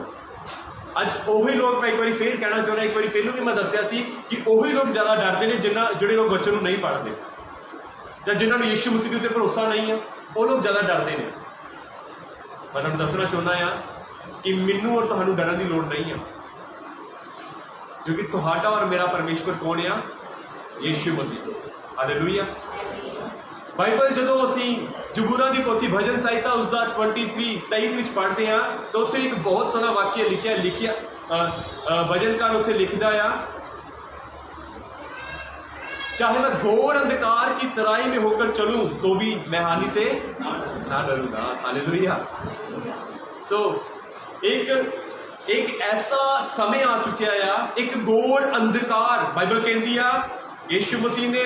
D: अज उही लोग, मैं एक बार फिर कहना चाहना, एक बार पहलू भी मैं दसिया सी कि उही लोग ज़्यादा डरते हैं जिहड़े लोग बच्चों को नहीं पढ़ते, या जिन्होंने यीशु मसीह के उत्ते भरोसा नहीं है, वो लोग ज़्यादा डरते हैं। मैं तुहानूं दसना चाहुंदा आ कि मैनूं और तुहानूं डरन की लोड़ नहीं है, क्योंकि तुहाडा और मेरा परमेश्वर कौन आ? यीशु मसीह। हालेलुया। बाइबल जो असी जबूरा की पोथी भजन संहिता उसका 23 पढ़ते हैं, तो उत्थे एक बहुत सोहना वाक्य लिखिया भजनकार उत्थे लिखदा आ, चाहे मैं घोर अंधकार की तराई में होकर चलूं तो भी मैं हानि से ना डरूंगा। हालेलुया। सो एक ऐसा समय आ चुका है, एक घोर अंधकार। बाइबल कहती है, यीशु मसीह ने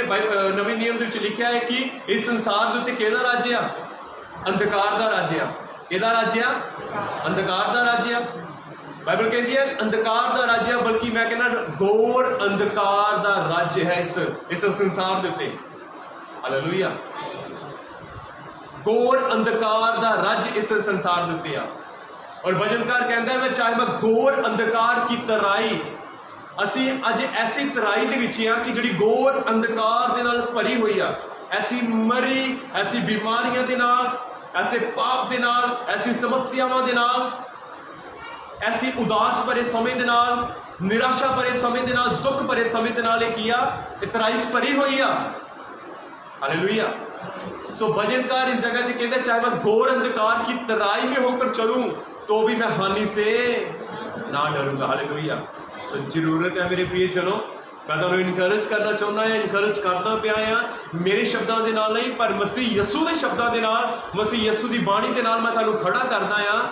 D: नवे नियम के लिखा है कि इस संसार के उत्ते किहदा राज्य आ? अंधकार का राज्य आ। किहदा राज्य आ? अंधकार का राज्य आ। बाइबल कहती है अंधकार का राज्य, बल्कि मैं कहना घोर अंधकार का राज्य है इस संसार के उत्ते। हालेलुया। घोर अंधकार का राज्य इस संसार के उत्ते आ। और भजनकार कहता है, मैं चाहे मैं घोर अंधकार की तराई, असी अज ऐसी तराई के विच आ कि जिहड़ी घोर अंधकार दे नाल भरी हुई आ, ऐसी मरी, ऐसी बीमारियां दे नाल, ऐसे पाप दे नाल, ऐसी समस्यावां दे नाल, ऐसी उदास भरे समय दे नाल, निराशा भरे समय दे नाल, दुख भरे समय दे नाल किया तराई भरी हुई आ। हालेलुया। सो भजनकार इस जगह पे कहते, चाहे मैं घोर अंधकार की तराई में होकर चलूं तो भी मैं हानि से ना डरूंगा। हालेलुया। सो जरूरत है मेरे प्रिय चलो, मैं तुहानूं इनकरेज करना चाहुंदा हां, इनकरेज करदा पिया हां, मेरे शब्दों के नाल नहीं पर मसीह यस्सू के शब्दों के नाल, मसीह यस्सू की बाणी के नाल मैं तुहानूं खड़ा करदा हां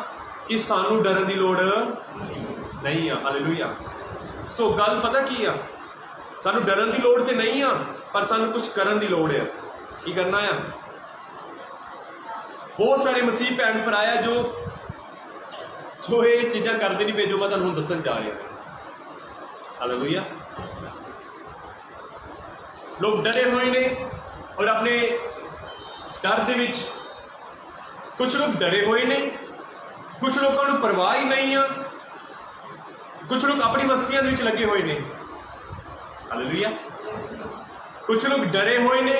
D: कि सानू डरन की लोड़ नहीं आ। हालेलुया। सो गल पता की आ, सानू डरन की लोड़ तो नहीं आ, पर सानू कुछ करन की लोड़ है। की करना है? बहुत सारे मसीह भैन भरा है जो ये चीज़ां करते नहीं पे जो मैं तुहानू हुण दस्सण जा रहा। हालेलुया। लोग डरे हुए ने और अपने डर दे विच कुछ लोग डरे हुए ने, कुछ लोगों को परवाह ही नहीं आ, कुछ लोग अपनी मस्तियां विच लगे हुए ने। हालेलुया। कुछ लोग डरे हुए ने,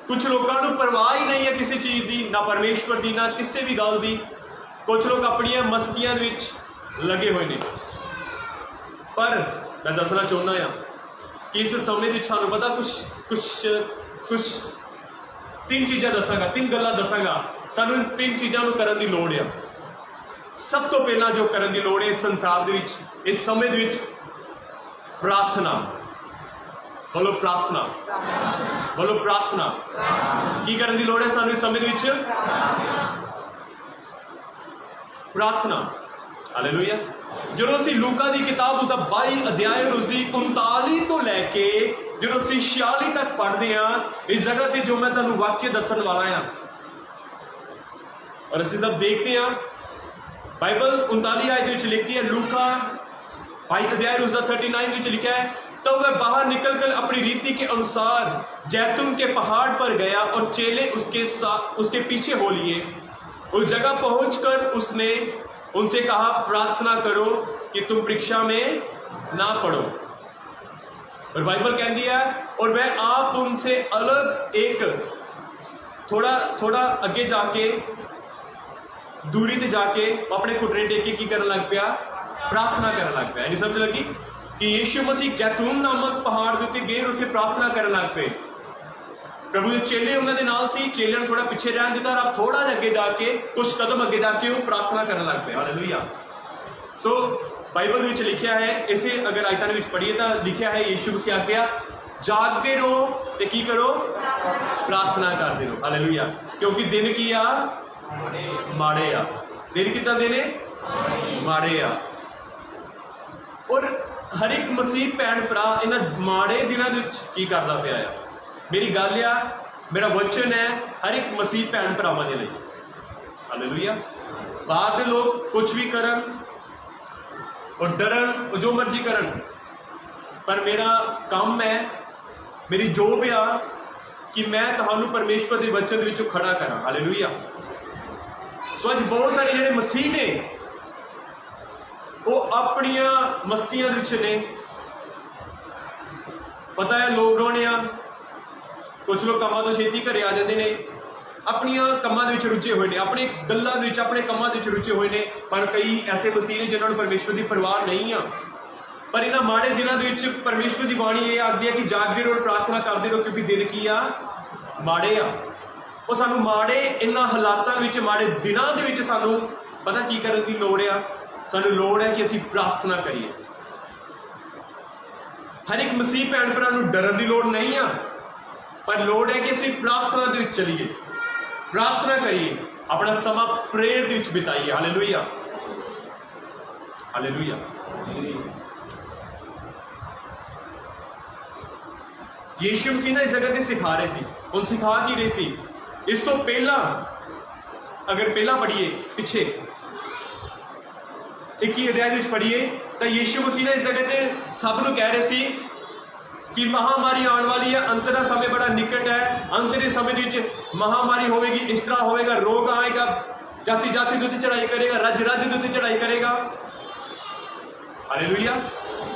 D: कुछ लोगों को परवाह ही नहीं है किसी चीज़ की, ना परमेश्वर की ना किसी भी गल की। कुछ लोग अपन मस्तियां विच लगे हुए ने। पर मैं दसना चाहना कि इस समय सानू पता कुछ तीन चीज़ां दसांगा, तीन गल्लां दसांगा। सानू इन तीन चीज़ों को करने की लोड़ है। सब तो पहला जो करने की लोड़ है इस संसार दे विच, इस समय दे विच, प्रार्थना। बोलो प्रार्थना, बोलो प्रार्थना। की करने की लोड़ है सानू इस समय दे विच? प्रार्थना। हालेलुया। जो असीं लूका की किताब उसका 22 अध्याय और उसकी 39 तो लैके जो असीं 46 तक पढ़ते हैं, इस जगह पर जो मैं तुहानू वाक्य दसन वाला हाँ और असीं सब देखते हैं। बाइबल 39 आयत लिखती है, लूका 22 अध्याय उसका 39 लिखा है, तब वह बाहर निकलकर अपनी रीति के अनुसार जैतून के पहाड़ पर गया और चेले उसके पीछे हो लिए। उस जगह पहुंचकर उसने उनसे कहा, प्रार्थना करो कि तुम परीक्षा में ना पड़ो। और बाइबल कहती है, और वह आप उनसे अलग एक थोड़ा अगे जाके दूरी ते जाके अपने घुटने टेके की करने लग पाया, प्रार्थना करने लग पाया। नहीं समझ लगी कि यीशु मसीह जैतून नामक पहाड़ के उत्ते गए, उत्थे प्रार्थना करने लग पे। प्रभु के चेले उन्होंने नाल सी, चेलियां ने थोड़ा पिछे रहन दिता और आप थोड़ा अगे जाके कुछ कदम अगे जाके वो प्रार्थना करने लग पे। हालेलुया। सो बाइबल में लिखा है, इसे अगर आयतां विच पढ़िए तो लिखा है, यीशु मसीह आख्या जागते रहो ते की करो, प्रार्थना करते रहो। हालेलुया। क्योंकि दिन की आ माड़े आ। दिन कितना देने माड़े आ। और हर एक मसीह भैन भरा इन्हां माड़े दिनों की करता पाया है। मेरी गल आ, मेरा वचन है हर एक मसीह भैन भरावां दे लई। हालेलुया। बाहर के लोग कुछ भी करन और डरन, जो मर्जी करन, पर मेरा काम है, मेरी जॉब आ कि मैं तुहानू परमेश्वर के वचन के विचों खड़ा करा। हालेलुया। सो अज बहुत सारे जिहड़े मसीह ने वो अपनिया मस्तियां विच ने। पता है लॉकडाउन आ, कुछ लोग कामां तो छेती घरे आ जाते हैं, अपनिया कामां दे विच रुझे हुए हैं, अपने गल्लां दे विच, अपने कामां दे विच रुझे हुए हैं। पर कई ऐसे मसीह ने जिन्होंने परमेश्वर की परवाह नहीं आ। पर इन्हां माड़े दिनों दे विच परमेश्वर की बाणी ये आखदी है कि जागदे रहो, प्रार्थना करते रहो, क्योंकि दिन की आ माड़े आ। वो सानू माड़े इन्हां हालातां विच, माड़े दिनों दे विच सानू पता की करन की लोड़ आ। सानू लोड़ है कि असीं प्रार्थना करिए। हर एक मसीह भैन भरा नूं डरन की लोड़ नहीं आ, पर लोड़ है कि असीं प्रार्थना दे विच चलीए, प्रार्थना करिए, अपना समा प्रेयर दे विच बिताइए। हालेलुया। हालेलुया। यीशु मसीह ना इस जगह ते सिखा रहे सी। हुण सिखा की रहे सी? इस तो पहला अगर पहला पढ़िए पिछे 21 अध्याय पढ़िए तो यीशु मसीह ने इस जगह ते सब नूं कह रहे सी कि महामारी आने वाली है, अंत का समय बड़ा निकट है, अंत के समय महामारी होगी, इस तरह होएगा, रोग आएगा, जाति जाति के उत्ते चढ़ाई करेगा, राज्य राज्य के उत्ते चढ़ाई करेगा। हालेलुया।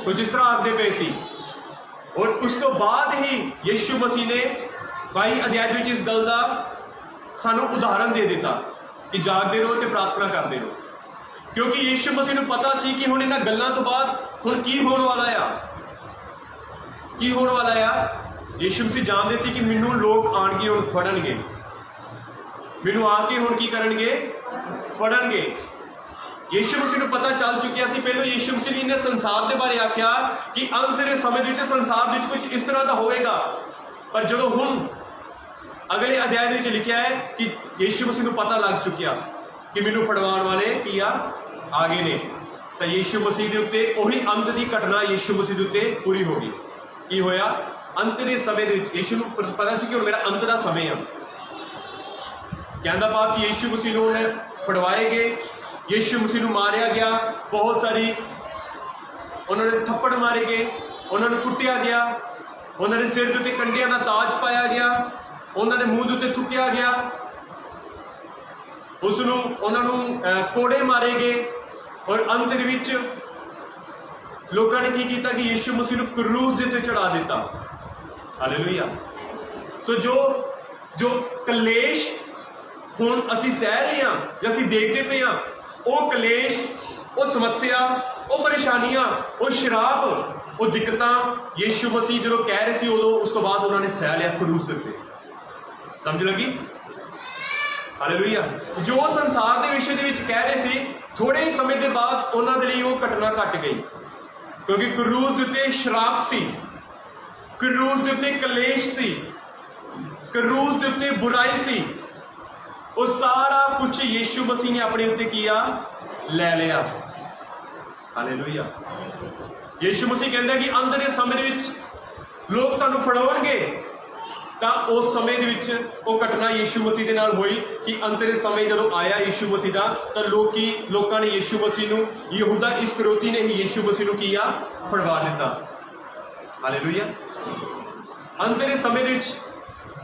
D: कुछ इस तरह आखते पे सी। और उस तो बाद ही यीशु मसीह ने 22 अध्याय में इस गल का सानू उदाहरण दे दिता कि जागते रहो तो प्रार्थना करते रहो। क्योंकि यीशु मसीह ने पता सी कि हुण इन्हां गल्लां तो बाद हुण की होने वाला आ, की होने वाला आ। यीशु मसीह जानते सी कि मैनू लोग आन के हुण फड़नगे, मैनू आके हुण की करनगे, फड़नगे। यीशु मसीह को पता चल चुकिया सी। पहले यीशु मसीह ने संसार के बारे आख्या कि अंत के समय संसार में कुछ इस तरह का होएगा। पर जो हुण अगले अध्याय में लिखा है कि यीशु मसीह को पता लग चुकिया कि मैनू फड़वाउण वाले की आ गए ने। तो यीशु मसीह के उत्ते उही अंत की घटना यीशु मसीह के उत्ते पूरी हो गई। की होया? अंत के समय दे विच यीशु नूं पता सी कि हुण मेरा अंत का समय आ। कहंदा भाव कि यीशु मसीह नूं फड़वाए गए, यीशु मसीह नूं मारिया गया, बहुत सारी उन्होंने थप्पड़ मारे गए, उन्होंने कुटिया गया, उन्होंने सिर के उत्ते कंडियां दा ताज पाया गया, उन्होंने मूँह के उत्ते थुकिया गया, उसनूं उन्होंने कोड़े मारे गए और अंत विच लोगों ने की किया कि यीशु मसीह नूं क्रूस दे उत्ते चढ़ा दिता। हालेलुया। सो जो कलेश हुण असीं सह रहे हां जां असीं देखते पे हां, वो कलेश, वो समस्या, वो परेशानियां, वो शराब, वो दिक्कतां यीशु मसीह जो कह रहे थे उदों उस तो बाद उन्होंने सह लिया क्रूस दे उत्ते। समझ लगी? हालेलुया। जो संसार के विषय के कह रहे थे, थोड़े ही समय के बाद उन्होंने लिए वो घटना घट गई, क्योंकि क्रूस के उत्ते शराब सी, क्रूस के उत्ते कलेश सी, क्रूस के उत्ते बुराई सी, वो सारा कुछ यीशु मसीह ने अपने उत्ते किया, ले लिया। हालेलुया। यीशु मसीह कहता है कि अंत के समय विच लोग तुहानूं फड़ाउणगे, तो उस समय दे विच वो घटना यीशु मसीह के नाल हुई कि अंत के समय जदों आया यीशु मसीह का, तो लोगों ने यीशु मसीह नूं, यहूदा इस्करियोती ने ही यीशु मसीह नूं किया, फड़वा दिता। हालेलुया। अंत के समय विच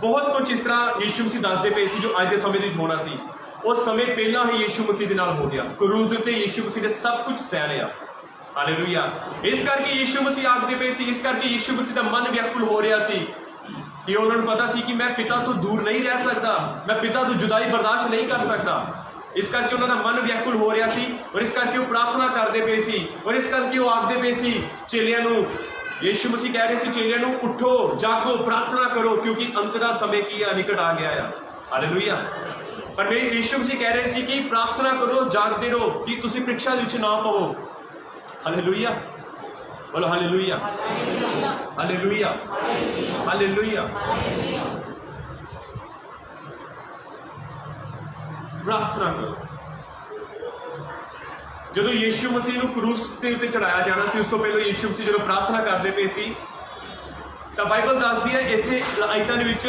D: बहुत कुछ इस तरह यीशु मसीह दसदे पे सी जो अज के समय होना सी। उस समय पहला ही यीशु मसीह के नाल हो गया। क्रूस दे उत्ते यीशु मसीह ने सब कुछ सह लिया। हालेलुया। इस करके यीशु मसीह आखदे पे सी, इस करके यीशु मसीह का मन व्याकुल हो रहा सी कि उन्होंने पता सी कि मैं पिता तो दूर नहीं रह सकता, मैं पिता तो जुदाई बर्दाश्त नहीं कर सकता। इस करके उन्होंने मन व्याकुल हो रहा सी और इस करके वो प्रार्थना करते पे सी और इस करके वो आखदे पे सी चेलियां नूं, यीशु मसीह कह रहे सी चेलियां नूं, उठो जागो प्रार्थना करो क्योंकि अंत का समय की निकट आ गया है। हालेलुया। पर मैं यीशु मसीह कह रहे सी कि प्रार्थना करो, जागते रहो कि तुसीं परीक्षा विच ना पवो। हालेलुया। बोलो हालेलुया, हालेलुया, हालेलुया। प्रार्थना करो। जो यीशु मसीह नूं क्रूस के उत्ते चढ़ाया जाना सी, उस तो पहले यीशु मसीह जो प्रार्थना करते पे सी, तो बाइबल दसदी है इसे आयतां दे विच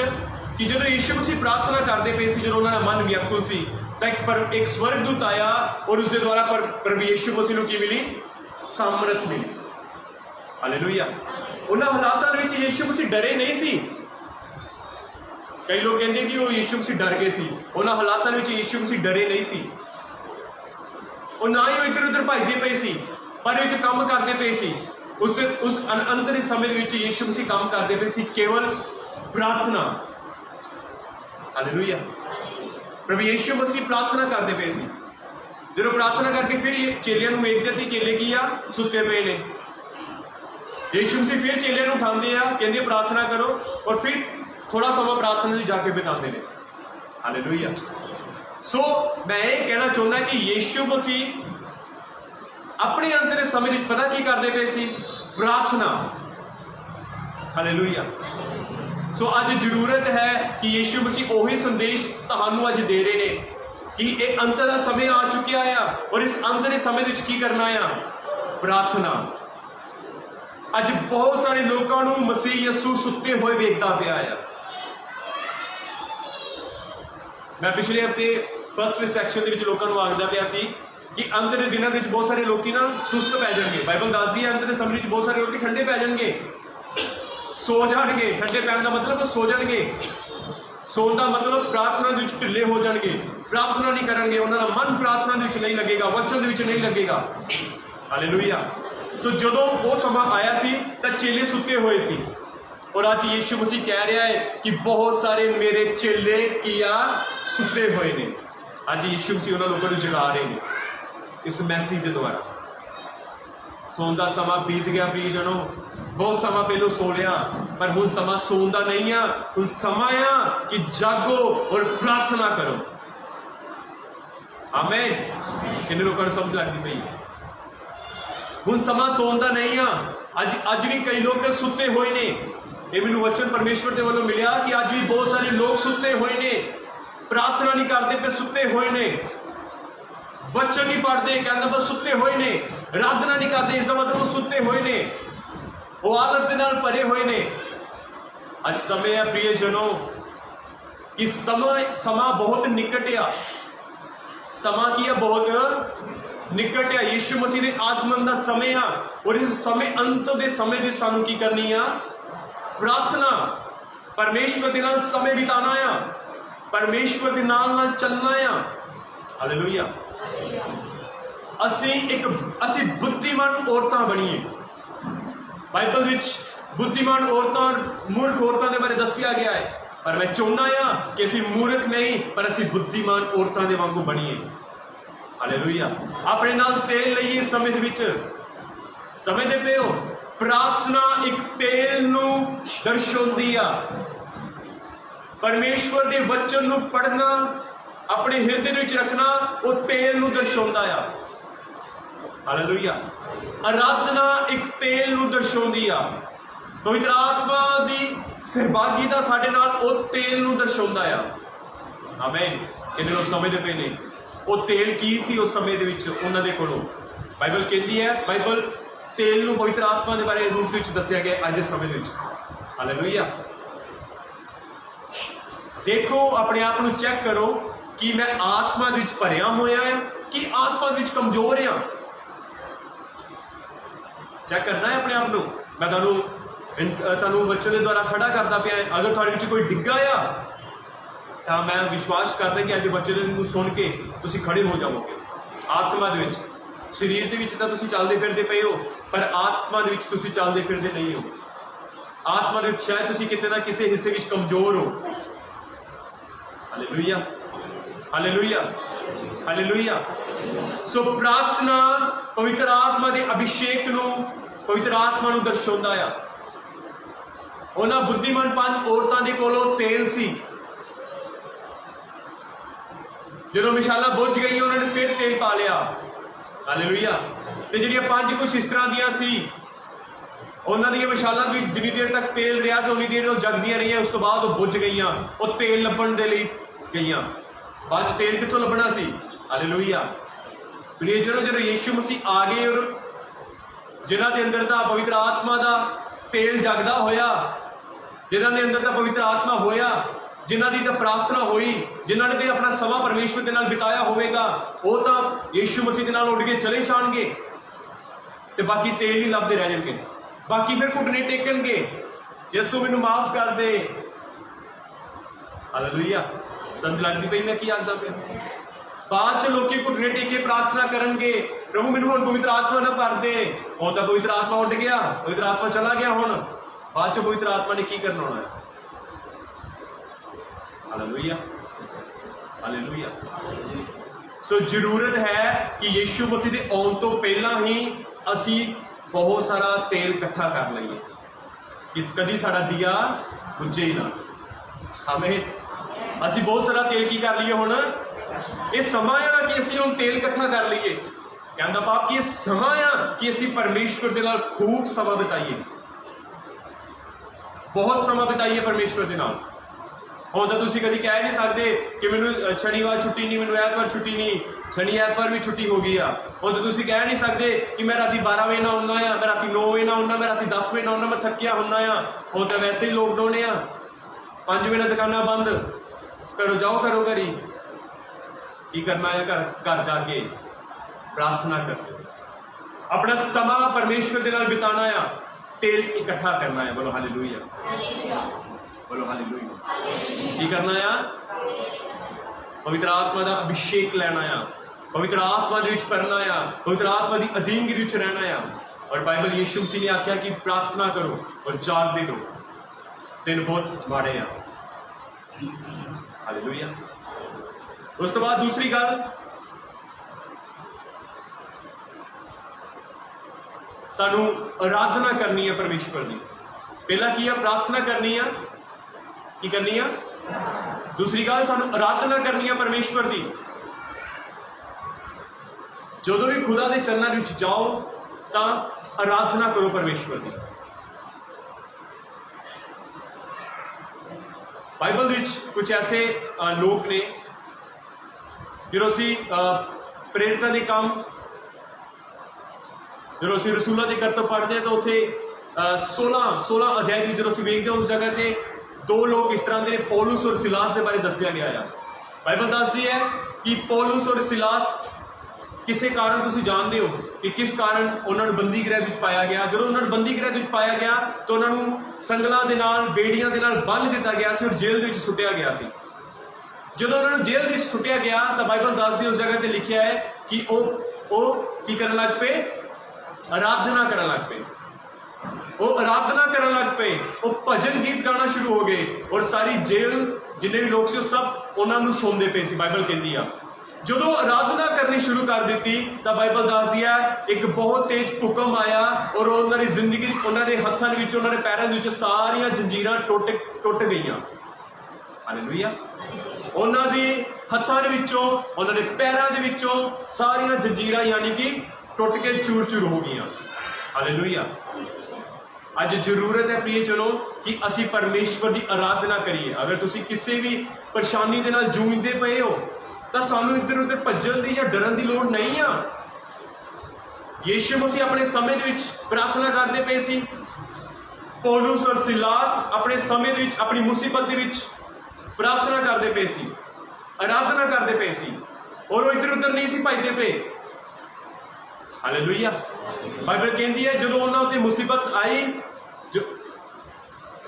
D: कि जो यीशु मसीह प्रार्थना करते पे सी, जो उन्होंने मन व्याकुल सी, तो एक स्वर्गदूत आया और उसके द्वारा प्रभु यीशु मसीह नूं की मिली? सामर्थ मिली। हालेलुया। उन्हां हालातां दे विच यीशु मसीह डरे नहीं सी। कई लोग कहते कि वो यीशु मसीह डर गए सी। उन्हां हालातां दे विच यीशु मसीह डरे नहीं सी, और ना ही वो इधर उधर भजदे पे सी, पर एक काम करते पे सी। उस अंत समय विच यीशु मसीह काम करते पे सी, केवल प्रार्थना। हालेलुया। प्रभु यीशु मसीह प्रार्थना करते पे सी। जो प्रार्थना करके फिर चेलियां नूं वेखदे कि चेले की आ सुते पे ने, यीशु मसीह फिर चेलियां नूं उठांदे आ, कहंदे प्रार्थना करो, और फिर थोड़ा समय प्रार्थना में जाके बिताते हैं। हालेलुया। सो मैं ये कहना चाहता कि यीशु मसीह अपने अंत के समय में पता की करते पे सी? प्रार्थना। हालेलुया। सो अज जरूरत है कि यीशु मसीह ओही संदेश तुहानूं अज दे रहे हैं कि एक अंत का समय आ चुकिया है, और इस अंत के समय में की करना है? प्रार्थना। अज बहुत सारे लोगों को मसीह यसू सुते हुए वेखता पिया है। मैं पिछले हफ्ते फर्स्ट सैक्शन के लोगों को आखदा पिया सी कि अंत के दिनों में बहुत सारे लोग ना सुस्त पै जाएंगे। बाइबल दसदी है अंत के समय में बहुत सारे लोग ठंडे पै जाएंगे, सो जाएंगे। ठंडे पैन का मतलब सो जाएंगे, सोन का मतलब प्रार्थना के ढिले हो जाएंगे, प्रार्थना नहीं करेंगे, उन्होंने मन प्रार्थना नहीं लगेगा, वचन नहीं लगेगा। हालेलुया। सो जदों वो समा आया सी तो चेले सुते हुए सी, और आज यीशु मसीह कह रहा है कि बहुत सारे मेरे चेले किया सुते हुए ने। आज यीशु मसीह उन्होंने लोगों को जगा रहे हैं इस मैसेज के द्वारा। सोन का समा बीत गया प्रियजनों, बहुत समा पहलों सो लिया, पर हुण समा सोन का नहीं आ, हुण समा आ कि जागो और प्रार्थना करो। आमीन। किन्ने लोगों को समझ लगती पई? हुण समा सोन का नहीं आ। अज भी कई लोग सुते हुए ने। ये मैनूं वचन परमेश्वर के वालों मिलिया कि अज भी बहुत सारे लोग सुते हुए ने, प्रार्थना नहीं करते पे सुते हुए ने। वचन नहीं पढ़ते, कहता बस सुते हुए ने, आराधना नहीं करते, इसका मतलब वो सुते हुए ने, वो आलस के नाल भरे हुए ने। अज समय है प्रियजनों कि समा बहुत निकट आ, समा की है बहुत निकट आ, यीशु मसीह के आगमन का समय आ, और इस समय अंत के समय की सानू की करनी आ, प्रार्थना, परमेश्वर के नाल समय बिताना आ, परमेश्वर के नाल चलना आ। हालेलुया। असी बुद्धिमान औरतां बनीए। बाइबल विच बुद्धिमान औरतां मूर्ख औरतां के बारे दसिया गया है, पर मैं चाहना आ कि असी मूर्ख नहीं पर असी बुद्धिमान औरतां दे वांगू बनीए। हालेलुया। अपने नाल तेल लईए, समय दे विच समझदे पे हो, प्रार्थना एक तेल नू दर्शाउंदी आ। परमेश्वर के वचन नू पढ़ना, अपने हिरदे विच रखना, वो तेल नू दर्शाउंदा आ। हालेलुया। आराधना एक तेल नू दर्शाउंदी आ। पवित्र आत्मा की सहभागिता साडे नाल वो तेल नू दर्शाउंदा आ। आमीन। कितने लोग समझदे पे ने वो तेल की सी उस समय दे विच उन्हां दे कोलों? बाइबल कहती है, बाइबल तेल नू पवित्र आत्मा के बारे रूप विच दसिया गया अज दे समय दे विच। हालेलुया। देखो, अपने आप को चेक करो कि मैं आत्मा विच भरिया होया है कि आत्मा विच कमजोर हाँ। चेक करना है अपने आप को। मैं तुहानू वचन के द्वारा खड़ा करता पाया। अगर तुहाडे विच कोई डिग्गा आ तो मैं विश्वास करता कि अज वचन को सुन के तुसीं खड़े हो जाओगे। आत्मा दे विच, शरीर दे विच तां तुसीं चलदे फिरदे पे हो, पर आत्मा दे विच तुसीं चलदे फिरदे नहीं हो। आत्मा दे विच शायद तुसीं किते ना किसी हिस्से विच कमजोर हो। Hallelujah, hallelujah, hallelujah. सो प्रार्थना पवित्र आत्मा के अभिषेक नू, पवित्र आत्मा नू दर्शाउंदा आ। उन्हां बुद्धिमान 5 औरतां दे कोलों तेल सी, जदों मिसालां बुझ गई उन्होंने फिर तेल पा लिया। हालेलुया। ते जिहड़ियां 5 कुछ इस तरह दियां सी, उन्होंने दी मिसालां भी जिन्नी देर तक तेल रहा तो उन्नी देर वो जगदियां रही, उस तो बाद वो बुझ गई, वो तेल लभण दे लई गई। बाद तेल कितों लभना सी? हालेलुया। प्रियजनों, जो यीशु मसीह आ गए और जिन्हां दे अंदर दा पवित्र आत्मा दा तेल जगदा होया, जिन्हां दे अंदर दा पवित्र आत्मा होया, जिन्हां दी तां प्रार्थना हुई, जिन्हां ने अपना समा परमेश्वर के नाल बिताया होवेगा, वो तां यीशु मसीह के नाल उड़ के चले जाणगे ते बाकी तेल ही लभदे रह जाणगे। बाकी फिर घुटने टेकणगे, यसू मैनू माफ कर दे। हालेलुया। समझ लगती पई मैं की आखदा पिया? बाद च लोग घुटने टेके प्रार्थना करनगे, प्रभु मैनू हुण पवित्र आत्मा ना भर दे। हुण तां पवित्र आत्मा उड़ गया, पवित्र आत्मा चला गया, हुण बाद च पवित्र आत्मा ने की करना होना है? Hallelujah, hallelujah. सो जरूरत है कि यीशु मसीह के आउण तो पहला ही असी बहुत सारा तेल इकट्ठा कर लईए कि कदी साड़ा दिया बुझे ही ना। हमें असी बहुत सारा तेल की कर लीए, हुण ये समा आ कि असी हुण तेल इकट्ठा कर लीए। कहंदा पाप कि ये समा आ कि असी परमेश्वर के नाल खूब समा बिताइए, बहुत समा बिताइए परमेश्वर के नाल। हुण तां तुसीं कदी कह नहीं सकते कि मैनू शनिवार छुट्टी नहीं, मैनू ऐतवार छुट्टी नहीं, शनि ऐतवार भी छुट्टी हो गई आ। हुण तां तुसीं कह नहीं सकते कि मैं राती 12 बजे ना आउना आ, मैं राती 9 बजे ना आउना, मैं राती 10 बजे ना आउना, मैं थक्किया हुन्ना आ। हुण तां वैसे ही लॉकडाउन आ, 5 बजे दुकानां बंद, घरों जाओ, घरों घरी की करना है? घर जाके प्रार्थना कर, अपना समा परमेश्वर के नाल बिताना आ, तेल इकट्ठा करना है। बोलो हालेलुया, बोलो हालेलुया। की करना है? पवित्र आत्मा का अभिषेक लेना आ, पवित्र आत्मा दे विच करना आ, पवित्र आत्मा की अधीनगी दे विच रहना आ। और बाइबल यीशु मसीह ने आख्या कि प्रार्थना करो और जागदे रहो, दिन बहुत माड़े आ। हालेलुया। उस तो बाद दूसरी गल, सानू आराधना करनी है परमेश्वर की। पहला की है? प्रार्थना करनी है। की करनी है? दूसरी गल, सानू आराधना करनी है परमेश्वर की। जो भी खुदा के चरणों में जाओ तो आराधना करो परमेश्वर की। बाइबल विच कुछ ऐसे लोग ने जो असी ਪ੍ਰੇਰਿਤਾਂ ਦੇ ਕੰਮ, ਜਦੋਂ ਅਸੀਂ ਰਸੂਲਾਂ ਦੇ ਕਰਤੱਵ ਪੜ੍ਹਦੇ ਹਾਂ ਤਾਂ ਉੱਥੇ 16 ਅਧਿਆਇ ਦੀ ਜਦੋਂ ਅਸੀਂ ਵੇਖਦੇ ਹਾਂ ਉਸ ਜਗ੍ਹਾ ਤੇ ਦੋ ਲੋਕ ਇਸ ਤਰ੍ਹਾਂ ਦੇ ਨੇ, ਪੌਲੁਸ ਔਰ ਸਿਲਾਸ ਦੇ ਬਾਰੇ ਦੱਸਿਆ ਗਿਆ ਆ। ਬਾਈਬਲ ਦੱਸਦੀ ਹੈ ਕਿ ਪੌਲੁਸ ਔਰ ਸਿਲਾਸ ਕਿਸੇ ਕਾਰਨ, ਤੁਸੀਂ ਜਾਣਦੇ ਹੋ ਕਿ ਕਿਸ ਕਾਰਨ ਉਹਨਾਂ ਨੂੰ ਬੰਦੀ ਗ੍ਰਹਿ ਵਿੱਚ ਪਾਇਆ ਗਿਆ। ਜਦੋਂ ਉਹਨਾਂ ਨੂੰ ਬੰਦੀ ਗ੍ਰਹਿ ਵਿੱਚ ਪਾਇਆ ਗਿਆ ਤਾਂ ਉਹਨਾਂ ਨੂੰ ਸੰਗਲਾਂ ਦੇ ਨਾਲ, ਬੇੜੀਆਂ ਦੇ ਨਾਲ ਬੰਨ੍ਹ ਦਿੱਤਾ ਗਿਆ ਸੀ ਔਰ ਜੇਲ੍ਹ ਦੇ ਵਿੱਚ ਸੁੱਟਿਆ ਗਿਆ ਸੀ। ਜਦੋਂ ਉਹਨਾਂ ਨੂੰ ਜੇਲ੍ਹ ਵਿੱਚ ਸੁੱਟਿਆ ਗਿਆ ਤਾਂ ਬਾਈਬਲ ਦੱਸਦੀ ਉਸ ਜਗ੍ਹਾ ਤੇ ਲਿਖਿਆ ਹੈ ਕਿ ਉਹ ਕੀ ਕਰਨ ਲੱਗ ਪਏ? ਆਰਾਧਨਾ ਕਰਨ ਲੱਗ ਪਏ। ਉਹ ਆਰਾਧਨਾ ਕਰਨ ਲੱਗ ਪਏ, ਉਹ ਭਜਨ ਗੀਤ ਗਾਣਾ ਸ਼ੁਰੂ ਹੋ ਗਏ ਔਰ ਸਾਰੀ ਜੇਲ੍ਹ ਜਿੰਨੇ ਵੀ ਲੋਕ ਸੀ ਉਹ ਸਭ ਉਹਨਾਂ ਨੂੰ ਸੁਣਦੇ ਪਏ ਸੀ। ਬਾਈਬਲ ਕਹਿੰਦੀ ਆ ਜਦੋਂ ਆਰਾਧਨਾ ਕਰਨੀ ਸ਼ੁਰੂ ਕਰ ਦਿੱਤੀ ਤਾਂ ਬਾਈਬਲ ਦੱਸਦੀ ਹੈ ਇੱਕ ਬਹੁਤ ਤੇਜ਼ ਭੂਕੰਪ ਆਇਆ ਔਰ ਉਹਨਾਂ ਦੀ ਜ਼ਿੰਦਗੀ, ਉਹਨਾਂ ਦੇ ਹੱਥਾਂ ਦੇ ਵਿੱਚ, ਉਹਨਾਂ ਦੇ ਪੈਰਾਂ ਦੇ ਵਿੱਚ ਸਾਰੀਆਂ ਜੰਜੀਰਾਂ ਟੁੱਟ ਗਈਆਂ। ਹਾਲੇਲੂਇਆ। ਉਹਨਾਂ ਦੇ ਹੱਥਾਂ ਦੇ ਵਿੱਚੋਂ, ਉਹਨਾਂ ਦੇ ਪੈਰਾਂ ਦੇ ਵਿੱਚੋਂ ਸਾਰੀਆਂ ਜੰਜੀਰਾਂ ਯਾਨੀ ਕਿ ਟੁੱਟ ਕੇ ਚੂਰ-ਚੂਰ ਹੋ ਗਈਆਂ। ਹਾਲੇਲੂਇਆ। ਅੱਜ ਜ਼ਰੂਰਤ ਹੈ ਪ੍ਰਿਯ ਚਲੋ ਕਿ ਅਸੀਂ ਪਰਮੇਸ਼ਵਰ ਦੀ ਆਰਾਧਨਾ ਕਰੀਏ। ਅਗਰ ਤੁਸੀਂ ਕਿਸੇ ਵੀ ਪਰੇਸ਼ਾਨੀ ਦੇ ਨਾਲ ਜੂਝਦੇ ਪਏ ਹੋ ਤਾਂ ਸਾਨੂੰ ਇੱਧਰ ਉੱਧਰ ਭੱਜਣ ਦੀ ਜਾਂ ਡਰਨ ਦੀ ਲੋੜ ਨਹੀਂ ਆ। ਯੀਸ਼ੂ ਮਸੀਹ ਆਪਣੇ ਸਮੇਂ ਦੇ ਵਿੱਚ ਪ੍ਰਾਰਥਨਾ ਕਰਦੇ ਪਏ ਸੀ। ਪੌਲੁਸ ਔਰ ਸਿਲਾਸ ਆਪਣੇ ਸਮੇਂ ਦੇ ਵਿੱਚ, ਆਪਣੀ ਮੁਸੀਬਤ ਦੇ ਵਿੱਚ ਪ੍ਰਾਰਥਨਾ ਕਰਦੇ ਪਏ ਸੀ, ਆਰਾਧਨਾ ਕਰਦੇ ਪਏ ਸੀ ਔਰ ਉਹ ਇੱਧਰ ਉੱਧਰ ਨਹੀਂ ਸੀ ਭੱਜਦੇ ਪਏ। ਹਾਲੇਲੂਇਆ। ਬਾਈਬਲ ਕਹਿੰਦੀ ਹੈ ਜਦੋਂ ਉਹਨਾਂ ਉੱਤੇ ਮੁਸੀਬਤ ਆਈ,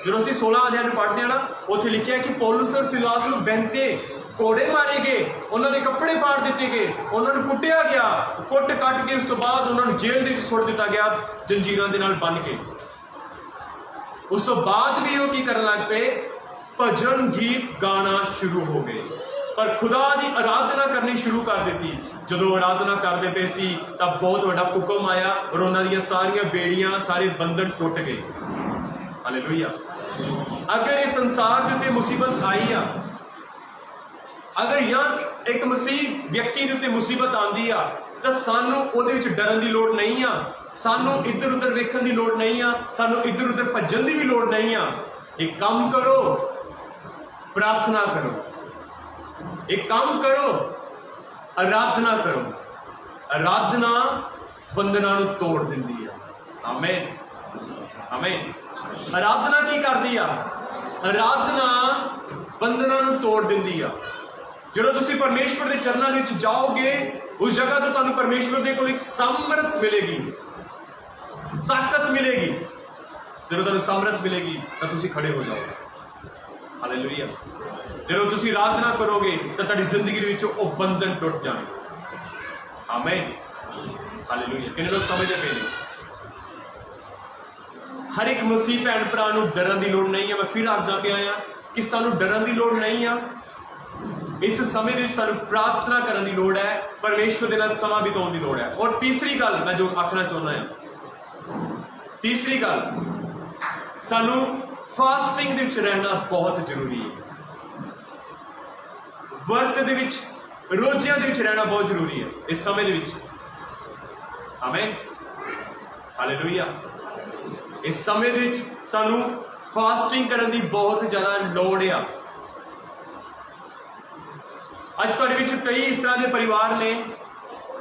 D: ਜਦੋਂ ਅਸੀਂ 16 ਅਧਿਆਇ ਨੂੰ ਪੜ੍ਹਦੇ ਹਾਂ ਨਾ, ਉੱਥੇ ਲਿਖਿਆ ਕਿ ਪੌਲੁਸ ਔਰ ਸਿਲਾਸ ਨੂੰ ਬੈਂਤੇ, ਘੋੜੇ ਮਾਰੇ ਗਏ, ਉਹਨਾਂ ਦੇ ਕੱਪੜੇ ਪਾੜ ਦਿੱਤੇ ਗਏ, ਉਹਨਾਂ ਨੂੰ ਕੁੱਟਿਆ ਗਿਆ, ਕੁੱਟ ਕੱਟ ਕੇ ਉਸ ਤੋਂ ਬਾਅਦ ਉਹਨਾਂ ਨੂੰ ਜੇਲ੍ਹ ਦੇ ਵਿੱਚ ਸੁੱਟ ਦਿੱਤਾ ਗਿਆ ਜੰਜੀਰਾਂ ਦੇ ਨਾਲ ਬੰਨ੍ਹ ਕੇ। ਉਸ ਤੋਂ ਬਾਅਦ ਵੀ ਉਹ ਕੀ ਕਰਨ ਲੱਗ ਪਏ? ਭਜਨ ਗੀਤ ਗਾਣਾ ਸ਼ੁਰੂ ਹੋ ਗਏ, ਪਰ ਖੁਦਾ ਦੀ ਆਰਾਧਨਾ ਕਰਨੀ ਸ਼ੁਰੂ ਕਰ ਦਿੱਤੀ। ਜਦੋਂ ਆਰਾਧਨਾ ਕਰਦੇ ਪਏ ਸੀ ਤਾਂ ਬਹੁਤ ਵੱਡਾ ਭੂਕੰਪ ਆਇਆ ਔਰ ਉਹਨਾਂ ਦੀਆਂ ਸਾਰੀਆਂ ਬੇੜੀਆਂ, ਸਾਰੇ ਬੰਧਨ ਟੁੱਟ ਗਏ। ਹਾਲੇਲੂਇਆ। ਅਗਰ ਇਹ ਸੰਸਾਰ ਦੇ ਉੱਤੇ ਮੁਸੀਬਤ ਆਈ ਆ, ਅਗਰ ਜਾਂ ਇੱਕ ਮਸੀਹ ਵਿਅਕਤੀ ਦੇ ਉੱਤੇ ਮੁਸੀਬਤ ਆਉਂਦੀ ਆ ਤਾਂ ਸਾਨੂੰ ਉਹਦੇ ਵਿੱਚ ਡਰਨ ਦੀ ਲੋੜ ਨਹੀਂ ਆ, ਸਾਨੂੰ ਇੱਧਰ ਉੱਧਰ ਵੇਖਣ ਦੀ ਲੋੜ ਨਹੀਂ ਆ, ਸਾਨੂੰ ਇੱਧਰ ਉੱਧਰ ਭੱਜਣ ਦੀ ਵੀ ਲੋੜ ਨਹੀਂ ਆ। ਇੱਕ ਕੰਮ ਕਰੋ, ਪ੍ਰਾਰਥਨਾ ਕਰੋ। ਇੱਕ ਕੰਮ ਕਰੋ, ਆਰਾਧਨਾ ਕਰੋ। ਆਰਾਧਨਾ ਬੰਧਨਾਂ ਨੂੰ ਤੋੜ ਦਿੰਦੀ ਆ। Amen, amen. ਆਰਾਧਨਾ ਕੀ ਕਰਦੀ ਆ? ਆਰਾਧਨਾ ਬੰਧਨਾਂ ਨੂੰ ਤੋੜ ਦਿੰਦੀ ਆ। ਜਦੋਂ ਤੁਸੀਂ ਪਰਮੇਸ਼ਵਰ ਦੇ ਚਰਨਾਂ ਵਿੱਚ ਜਾਓਗੇ, ਉਸ ਜਗ੍ਹਾ ਤੋਂ ਤੁਹਾਨੂੰ ਪਰਮੇਸ਼ਵਰ ਦੇ ਕੋਲ ਇੱਕ ਸਮਰਥ ਮਿਲੇਗੀ, ਤਾਕਤ ਮਿਲੇਗੀ। ਜਦੋਂ ਤੁਹਾਨੂੰ ਸਮਰਥ ਮਿਲੇਗੀ ਤਾਂ ਤੁਸੀਂ ਖੜੇ ਹੋ ਜਾਓਗੇ। ਹਾਲੇਲੂਇਆ। ਜਦੋਂ ਤੁਸੀਂ ਆਰਾਧਨਾ ਕਰੋਗੇ ਤਾਂ ਤੁਹਾਡੀ ਜ਼ਿੰਦਗੀ ਦੇ ਵਿੱਚੋਂ ਉਹ ਬੰਧਨ ਟੁੱਟ ਜਾਣਗੇ। Amen, hallelujah. ਕਿੰਨੇ ਲੋਕ ਸਮਝਦੇ ਪਏ ਨੇ? ਹਰ ਇੱਕ ਮਸੀਹ ਭੈਣ ਭਰਾ ਨੂੰ ਡਰਨ ਦੀ ਲੋੜ ਨਹੀਂ ਹੈ। ਮੈਂ ਫਿਰ ਆਖਦਾ ਪਿਆ ਆ ਕਿ ਸਾਨੂੰ ਡਰਨ ਦੀ ਲੋੜ ਨਹੀਂ ਆ। ਇਸ ਸਮੇਂ ਦੇ ਵਿੱਚ ਸਾਨੂੰ ਪ੍ਰਾਰਥਨਾ ਕਰਨ ਦੀ ਲੋੜ ਹੈ, ਪਰਮੇਸ਼ਵਰ ਦੇ ਨਾਲ ਸਮਾਂ ਬਿਤਾਉਣ ਦੀ ਲੋੜ ਹੈ। ਔਰ ਤੀਸਰੀ ਗੱਲ ਮੈਂ ਜੋ ਆਖਣਾ ਚਾਹੁੰਦਾ ਹਾਂ, ਤੀਸਰੀ ਗੱਲ, ਸਾਨੂੰ ਫਾਸਟਿੰਗ ਦੇ ਵਿੱਚ ਰਹਿਣਾ ਬਹੁਤ ਜ਼ਰੂਰੀ ਹੈ। ਵਰਤ ਦੇ ਵਿੱਚ, ਰੋਜ਼ਿਆਂ ਦੇ ਵਿੱਚ ਰਹਿਣਾ ਬਹੁਤ ਜ਼ਰੂਰੀ ਹੈ ਇਸ ਸਮੇਂ ਦੇ ਵਿੱਚ। Amen, hallelujah. ਇਸ ਸਮੇਂ ਦੇ ਵਿੱਚ ਸਾਨੂੰ ਫਾਸਟਿੰਗ ਕਰਨ ਦੀ ਬਹੁਤ ਜ਼ਿਆਦਾ ਲੋੜ ਆ। ਅੱਜ ਤੁਹਾਡੇ ਵਿੱਚ ਕਈ ਇਸ ਤਰ੍ਹਾਂ ਦੇ ਪਰਿਵਾਰ ਨੇ,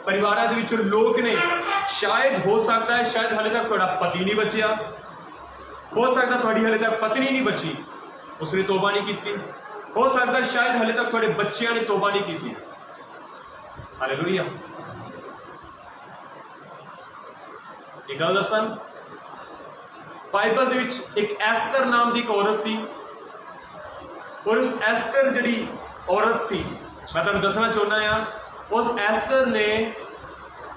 D: ਪਰਿਵਾਰਾਂ ਦੇ ਵਿੱਚੋਂ ਲੋਕ ਨੇ, ਸ਼ਾਇਦ ਹੋ ਸਕਦਾ ਹੈ ਸ਼ਾਇਦ ਹਾਲੇ ਤੱਕ ਤੁਹਾਡਾ ਪਤੀ ਨਹੀਂ ਬਚਿਆ, ਹੋ ਸਕਦਾ ਤੁਹਾਡੀ ਹਾਲੇ ਤੱਕ ਪਤਨੀ ਨਹੀਂ ਬਚੀ, ਉਸਨੇ ਤੋਬਾ ਨਹੀਂ ਕੀਤੀ, ਹੋ ਸਕਦਾ ਸ਼ਾਇਦ ਹਾਲੇ ਤੱਕ ਤੁਹਾਡੇ ਬੱਚਿਆਂ ਨੇ ਤੋਬਾ ਨਹੀਂ ਕੀਤੀ। ਹਾਲੇਲੂਇਆ। ਇਹ ਗੱਲ ਦੱਸਾਂ, ਬਾਈਬਲ ਦੇ ਵਿੱਚ ਇੱਕ ਐਸਤਰ ਨਾਮ ਦੀ ਇੱਕ ਔਰਤ ਸੀ ਔਰ ਉਸ ਐਸਤਰ ਜਿਹੜੀ ਔਰਤ ਸੀ, ਮੈਂ ਤੁਹਾਨੂੰ ਦੱਸਣਾ ਚਾਹੁੰਦਾ ਹਾਂ, ਉਸ ਐਸਤਰ ਨੇ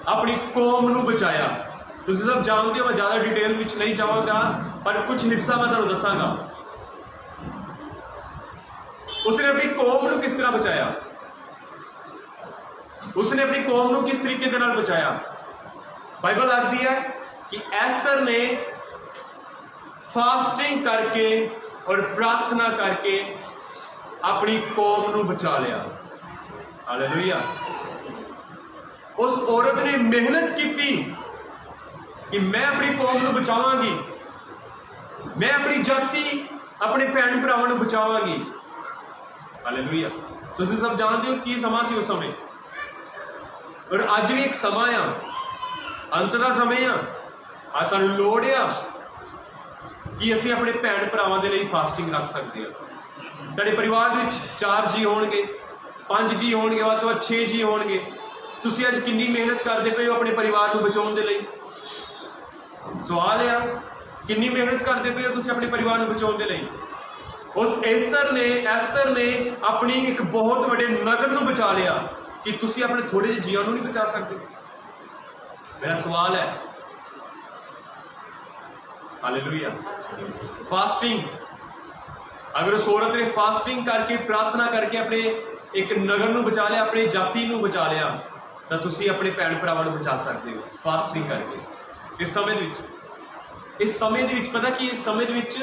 D: ਆਪਣੀ ਕੌਮ ਨੂੰ ਬਚਾਇਆ। ਤੁਸੀਂ ਸਭ ਜਾਣਦੇ ਹੋ, ਮੈਂ ਜ਼ਿਆਦਾ ਡਿਟੇਲ ਵਿੱਚ ਨਹੀਂ ਜਾਵਾਂਗਾ, ਪਰ ਕੁਝ ਹਿੱਸਾ ਮੈਂ ਤੁਹਾਨੂੰ ਦੱਸਾਂਗਾ। ਉਸਨੇ ਆਪਣੀ ਕੌਮ ਨੂੰ ਕਿਸ ਤਰ੍ਹਾਂ ਬਚਾਇਆ, ਉਸਨੇ ਆਪਣੀ ਕੌਮ ਨੂੰ ਕਿਸ ਤਰੀਕੇ ਦੇ ਨਾਲ ਬਚਾਇਆ। ਬਾਈਬਲ ਆਖਦੀ ਹੈ ਕਿ ਐਸਤਰ ਨੇ ਫਾਸਟਿੰਗ ਕਰਕੇ ਔਰ ਪ੍ਰਾਰਥਨਾ ਕਰਕੇ ਆਪਣੀ ਕੌਮ ਨੂੰ ਬਚਾ ਲਿਆ। ਹਾਲੇਲੂਇਆ। ਉਸ ਔਰਤ ਨੇ ਮਿਹਨਤ ਕੀਤੀ ਕਿ ਮੈਂ ਆਪਣੀ ਕੌਮ ਨੂੰ ਬਚਾਵਾਂਗੀ, ਮੈਂ ਆਪਣੀ ਜਾਤੀ, ਆਪਣੇ ਭੈਣ ਭਰਾਵਾਂ ਨੂੰ ਬਚਾਵਾਂਗੀ। ਹਾਲੇਲੂਇਆ। ਤੁਸੀਂ ਸਭ ਜਾਣਦੇ ਹੋ ਕੀ ਸਮਾਂ ਸੀ ਉਸ ਸਮੇਂ। और अज भी एक समा आ, अंत का समय आ, आज सानू लोड़ आ कि असी अपने भैन भरावां दे लई फास्टिंग रख सकते हैं। तेरे परिवार में 4 जी होणगे, 5 जी होणगे, वध तो वध 6 जी होणगे। तुसीं अज कितनी मेहनत करते पे हो अपने परिवार को बचाउण दे लई? सवाल आ, कितनी मेहनत करते पे हो तुसीं अपने परिवार को बचाउण दे लई? उस एस्तर ने अपनी एक बहुत बड़े नगर को बचा लिया कि तुसीं अपने थोड़े ਜਿਹੇ जीवां नूं नहीं बचा सकते? मेरा सवाल है। हालेलुया। फास्टिंग, अगर उस औरत ने फास्टिंग करके प्रार्थना करके अपने एक नगर को बचा लिया, अपनी जाति को बचा लिया, तो तुसीं अपने भैन भरावां को बचा सकते हो फास्टिंग करके। इस समय दे विच पता कि इस समय दे विच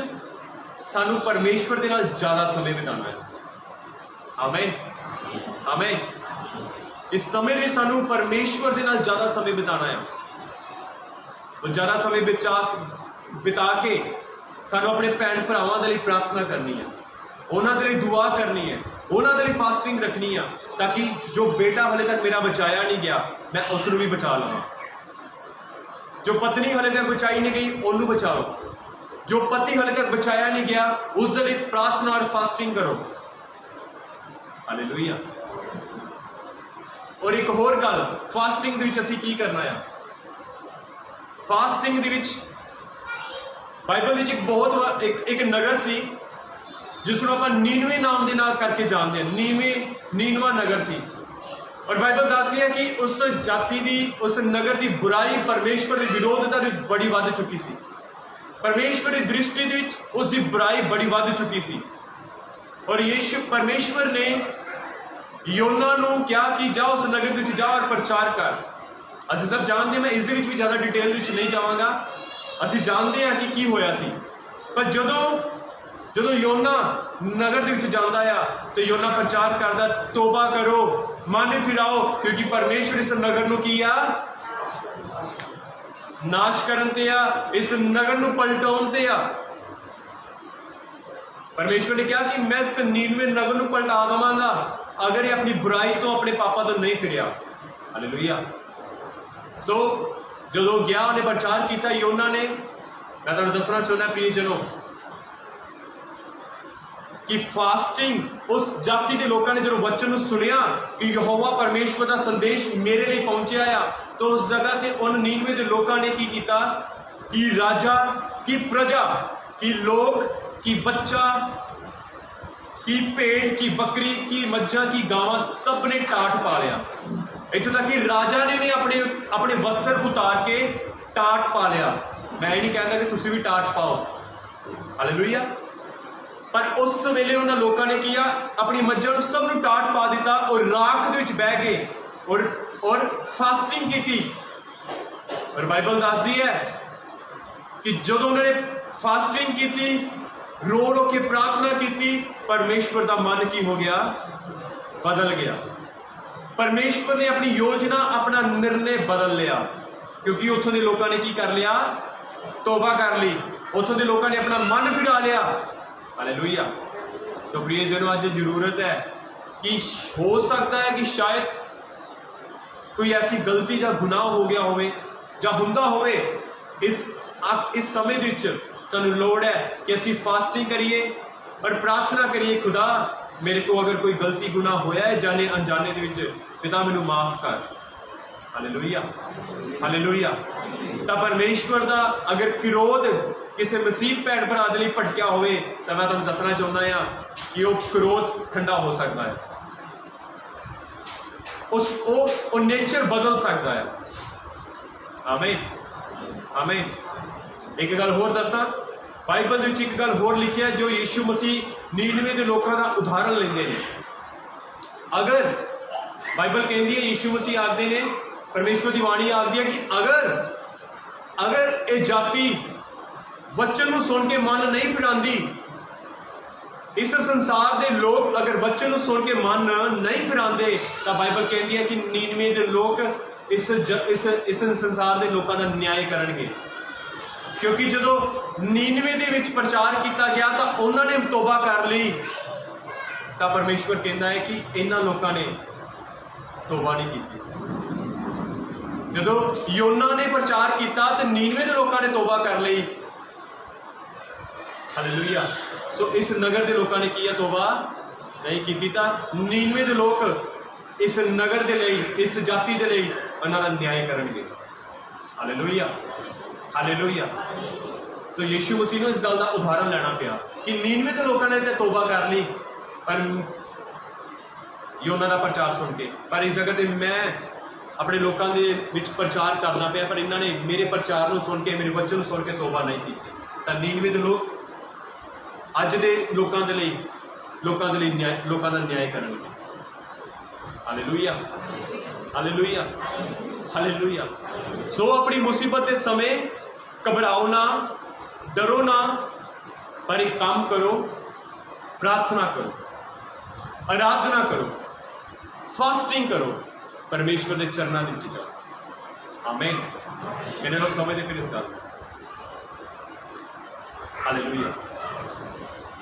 D: सानू परमेश्वर दे नाल ज़्यादा समय बिताना है। आमीन, आमीन। इस समय में सानू परमेश्वर दे नाल ज़्यादा समय बिताना है। और ज़्यादा समय बिता के सानू अपने भैन भरावां दे लई प्रार्थना करनी है, उन्हां दे लई दुआ करनी है, उन्हां दे लई फास्टिंग रखनी है, ताकि जो बेटा हले तक मेरा बचाया नहीं गया मैं उसनूं भी बचा लवां। जो पत्नी हले तक बचाई नहीं गई उन्होंने बचाओ। जो पति हले तक बचाया नहीं गया उस दिन एक प्रार्थना और फास्टिंग करो। हालेलुया। और एक होर गल, फास्टिंग दे विच असीं की करना है? फास्टिंग दे विच बाइबल विच एक बहुत एक नगर सी जिसनूं आपां नीनवे नाम दे नाल करके जानते हैं। नीनवा नगर सी। और बाइबल दसदी है कि उस जाति की, उस नगर की बुराई परमेश्वर की विरोधता बड़ी वध चुकी सी। परमेश्वर की दृष्टि उसकी बुराई बड़ी वध चुकी सी। और परमेश्वर ने योना नूं क्या कि जा उस नगर विच जा और प्रचार कर। असीं सब जानते हैं, मैं इस दे विच भी ज़्यादा डिटेल विच नहीं जावांगा। असीं जानते हैं कि की होया सी। पर जदों योना नगर दे विच जांदा आ तो योना प्रचार करदा, तोबा करो, मन फिराओ, क्योंकि परमेश्वर इस नगर नूं की आ नाश करन ते आ, इस नगर नूं पलटाउण ते आ। परमेश्वर ने कहा कि मैं इस नीनवे नगर नूं पलटा देवांगा अगर ये अपनी बुराई तो अपने पापा तो नहीं फिरिया। हालेलुया। सो जदों गया उन्हें प्रचार किया योना ने, मैं तुहानूं दसना चाहुंदा प्रियजनों कि फास्टिंग उस जाति के लोगों ने जो वचन सुनिया कि यहोवा परमेश्वर का संदेश मेरे लिए पहुंचा आ, तो उस जगह से उन नीनवे के लोगों ने की किया कि राजा, की प्रजा, की लोग, की बच्चा, की भेड़, की बकरी, की मज्झां, की गावां सब ने टाट पा लिया। इत्थों तक कि राजा ने भी अपने वस्त्र उतार के टाट पा लिया। मैं ये नहीं कहता कि तुसीं भी टाट पाओ। हालेलुया। पर उस वेले उन्होंने लोगों ने किया, अपनी मज्झां नूं सब नूं टाट पा दिता और राख दे विच बह गए और फास्टिंग की। और बाइबल दसदी है कि जब उन्होंने फास्टिंग की, रो रो के प्रार्थना की, परमेश्वर का मन की हो गया, बदल गया। परमेश्वर ने अपनी योजना, अपना निर्णय बदल लिया, क्योंकि उत्थों के लोगों ने की कर लिया, तौबा कर ली। उत्थों के लोगों ने अपना मन फिरा लिया। हालेलुया। तो प्रियजनों, आज जरूरत है कि हो सकता है कि शायद कोई ऐसी गलती या गुनाह हो गया होवे या हुंदा होवे। इस समय विच सानूं लोड़ है कि असीं फास्टिंग करिए और प्रार्थना करिए, खुदा मेरे को अगर कोई गलती गुनाह होया है जाने अनजाने दे विच, पिता मैनूं माफ कर। Hallelujah, hallelujah. तो परमेश्वर का अगर क्रोध किसी मसीह भैन भरा दे लई भटकिया होवे तो मैं तुहानूं दसना चाहुंदा हां कि वो क्रोध ठंडा हो सकता है, वो नेचर बदल सकता है। आमीन, आमीन। एक गल होर दसा, बाइबल विच एक गल होर लिखी है जो यीशु मसीह नीनवे के लोगों का उदाहरण लेंदे ने। अगर बाइबल कहती है, यीशु मसीह आखदे ने, परमेश्वर की वाणी आखदी है कि अगर ये जाति वचन को सुन के मन नहीं फिरांदी, इस संसार के लोग अगर वचन को सुन के मन नहीं फिरांदे, तो बाइबल कहती है कि नीनवे के लोग इस संसार के लोगों का न्याय करनगे। क्योंकि जो नीनवे दे विच प्रचार किया गया तो उन्होंने तौबा कर ली, तो परमेश्वर कहता है कि इन्हां लोगों ने तौबा नहीं की। ਜਦੋਂ ਯੋਨਾ ਨੇ ਪ੍ਰਚਾਰ ਕੀਤਾ ਤੇ 99 ਦੇ ਲੋਕਾਂ ਨੇ ਤੋਬਾ ਕਰ ਲਈ। ਹਾਲੇਲੂਇਆ। ਸੋ ਇਸ ਨਗਰ ਦੇ ਲੋਕਾਂ ਨੇ ਕੀ ਹੈ, ਤੋਬਾ ਨਹੀਂ ਕੀਤੀ, ਤਾਂ 99 ਦੇ ਲੋਕ ਇਸ ਨਗਰ ਦੇ ਲਈ, ਇਸ ਜਾਤੀ ਦੇ ਲਈ ਉਹਨਾਂ ਦਾ ਨਿਆਂ ਕਰਨਗੇ। Hallelujah, hallelujah. ਸੋ ਯੀਸ਼ੂ ਮਸੀਹ ਨੂੰ ਇਸ ਗੱਲ ਦਾ ਉਦਾਹਰਨ ਲੈਣਾ ਪਿਆ ਕਿ 99 ਦੇ ਲੋਕਾਂ ਨੇ ਤੇ ਤੋਬਾ ਕਰ ਲਈ ਪਰ ਯੋਨਾ ਦਾ ਪ੍ਰਚਾਰ ਸੁਣ ਕੇ, ਪਰ ਇਸ ਜਗ੍ਹਾ ਤੇ ਮੈਂ ਆਪਣੇ ਲੋਕਾਂ ਦੇ ਵਿੱਚ ਪ੍ਰਚਾਰ ਕਰਨਾ ਪਿਆ, ਪਰ ਇਹਨਾਂ ਨੇ ਮੇਰੇ ਪ੍ਰਚਾਰ ਨੂੰ ਸੁਣ ਕੇ, ਮੇਰੇ ਵਚਨ ਨੂੰ ਸੁਣ ਕੇ ਤੋਬਾ ਨਹੀਂ ਕੀਤੀ। ਤਾਂ 99 ਦੇ ਲੋਕ ਅੱਜ ਦੇ ਲੋਕਾਂ ਦੇ ਲਈ ਲੋਕਾਂ ਦਾ ਨਿਆਂ ਕਰਨਗੇ। Hallelujah, hallelujah, hallelujah. ਸੋ ਆਪਣੀ ਮੁਸੀਬਤ ਦੇ ਸਮੇਂ ਘਬਰਾਓ ਨਾ, ਡਰੋ ਨਾ, ਪਰ ਇੱਕ ਕੰਮ ਕਰੋ, ਪ੍ਰਾਰਥਨਾ ਕਰੋ, ਆਰਾਧਨਾ ਕਰੋ, ਫਾਸਟਿੰਗ ਕਰੋ, परमेश्वर के चरणों में जाओ। आमीन। कितने लोग समझते फिर इस गल? हालेलुया।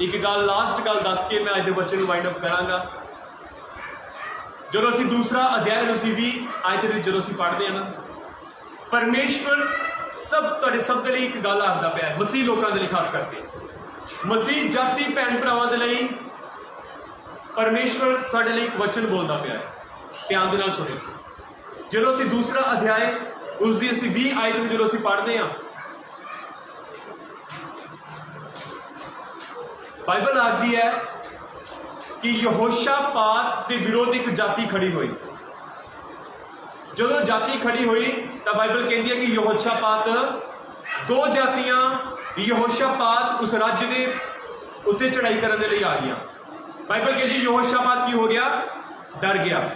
D: एक गल लास्ट गल दस के मैं अज के बच्चे वाइंड अप करांगा। जो असी दूसरा अध्याय भी आयत जो असी पढ़ते हैं ना, परमेश्वर सब के लिए एक गल आखदा पिया है, मसीह लोगों के लिए खास करके मसीह जाति भैन भरावां दे लई परमेश्वर तुहाडे लिए एक वचन बोलता पिया है। ध्यान दे नाल सुनियो। जो असी दूसरा अध्याय उसकी असी 20 आयत में जो असी पढ़ते हैं, बाइबल आखदी है कि यहोशापात के विरोध एक जाति खड़ी हुई। जो जाति खड़ी हुई तो बाइबल कहती है कि यहोशापात, दो जातियां यहोशापात उस राज्य के उत्ते चढ़ाई करने के लिए आ गया। बाइबल कहती है यहोशापात की हो गया, डर गया।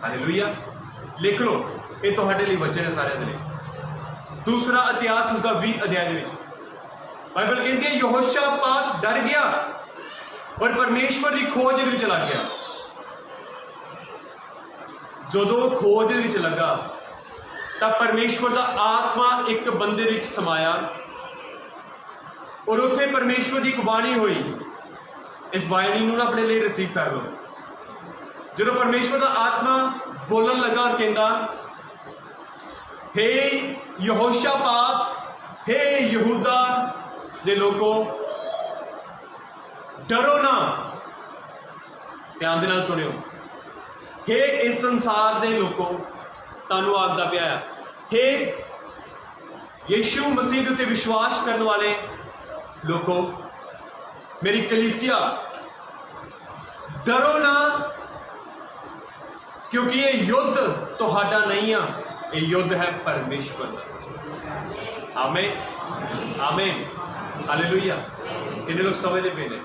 D: हालेलुया। लिख लो, ये तुहाडे लिए वचन है सारे लिए। दूसरा इतिहास उसका 20 अध्याय दे विच बाइबल कहती है यहोशापात डर गया और परमेश्वर की खोज में चला गया। जदों खोज में लगा तब परमेश्वर का आत्मा एक बंदे विच समाया और उत्थे परमेश्वर की एक बाणी हुई। इस बाणी नूं अपने लिए रिसीव कर लो। जो परमेश्वर का आत्मा बोलन लगा और कहता, हे यहोशापात, हे यहूदा दे लोगों, डरो ना। ध्यान दे नाल सुनियो। हे इस संसार दे लोगों, तानू आखदा पिया है, हे यीशु मसीह दे उत्ते विश्वास करने वाले लोगों, मेरी कलीसिया, डरो ना, क्योंकि ये युद्ध तुहाडा नहीं है, ये युद्ध है परमेश्वर का। आमीन, आमीन, हालेलुया। कितने लोग समझते पे ने?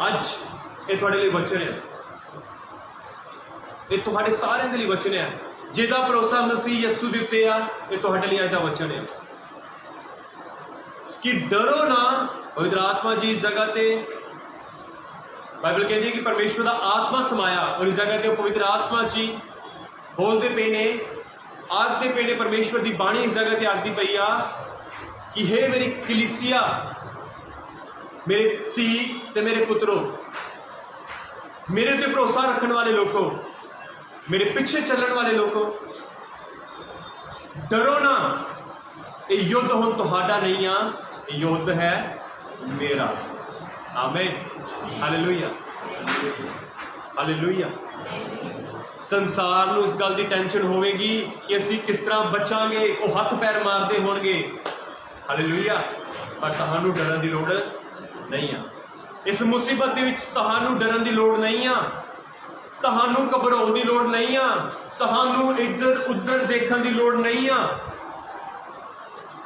D: अज ये तुहाडे लिए वचन है, ये तुहाडे सारे के लिए वचन है। जिहदा भरोसा मसीह यसू दे उत्ते आ, ये तुहाडे लिए अज दा वचन है कि डरो ना। पवित्र आत्मा जी इस जगह ते बाइबल कहती है कि परमेश्वर का आत्मा समाया और इस जगह ते पवित्र आत्मा जी बोलते पे ने, आखते पे ने, परमेश्वर की बाणी इस जगह ते आखती पई आ कि हे मेरी कलीसिया, मेरे धी ते मेरे पुत्रों, मेरे ते भरोसा रखने वाले लोगों, मेरे पीछे चलने वाले लोगों, डरो ना। ये युद्ध हुण तुहाडा नहीं आ, ये युद्ध है मेरा। आमीन, हालेलुया, हालेलुया। संसार नूं इस गल की टेंशन होगी कि असी किस तरह बचांगे, वो हथ पैर मारते होणगे। हालेलुया। पर तुहानूं डरन की लोड़ नहीं आ। इस मुसीबत दे विच तुहानूं डरन की लोड़ नहीं आ, तुहानूं घबराउण की लोड़ नहीं आ, तुहानूं इधर उधर देखने की लोड़ नहीं आ,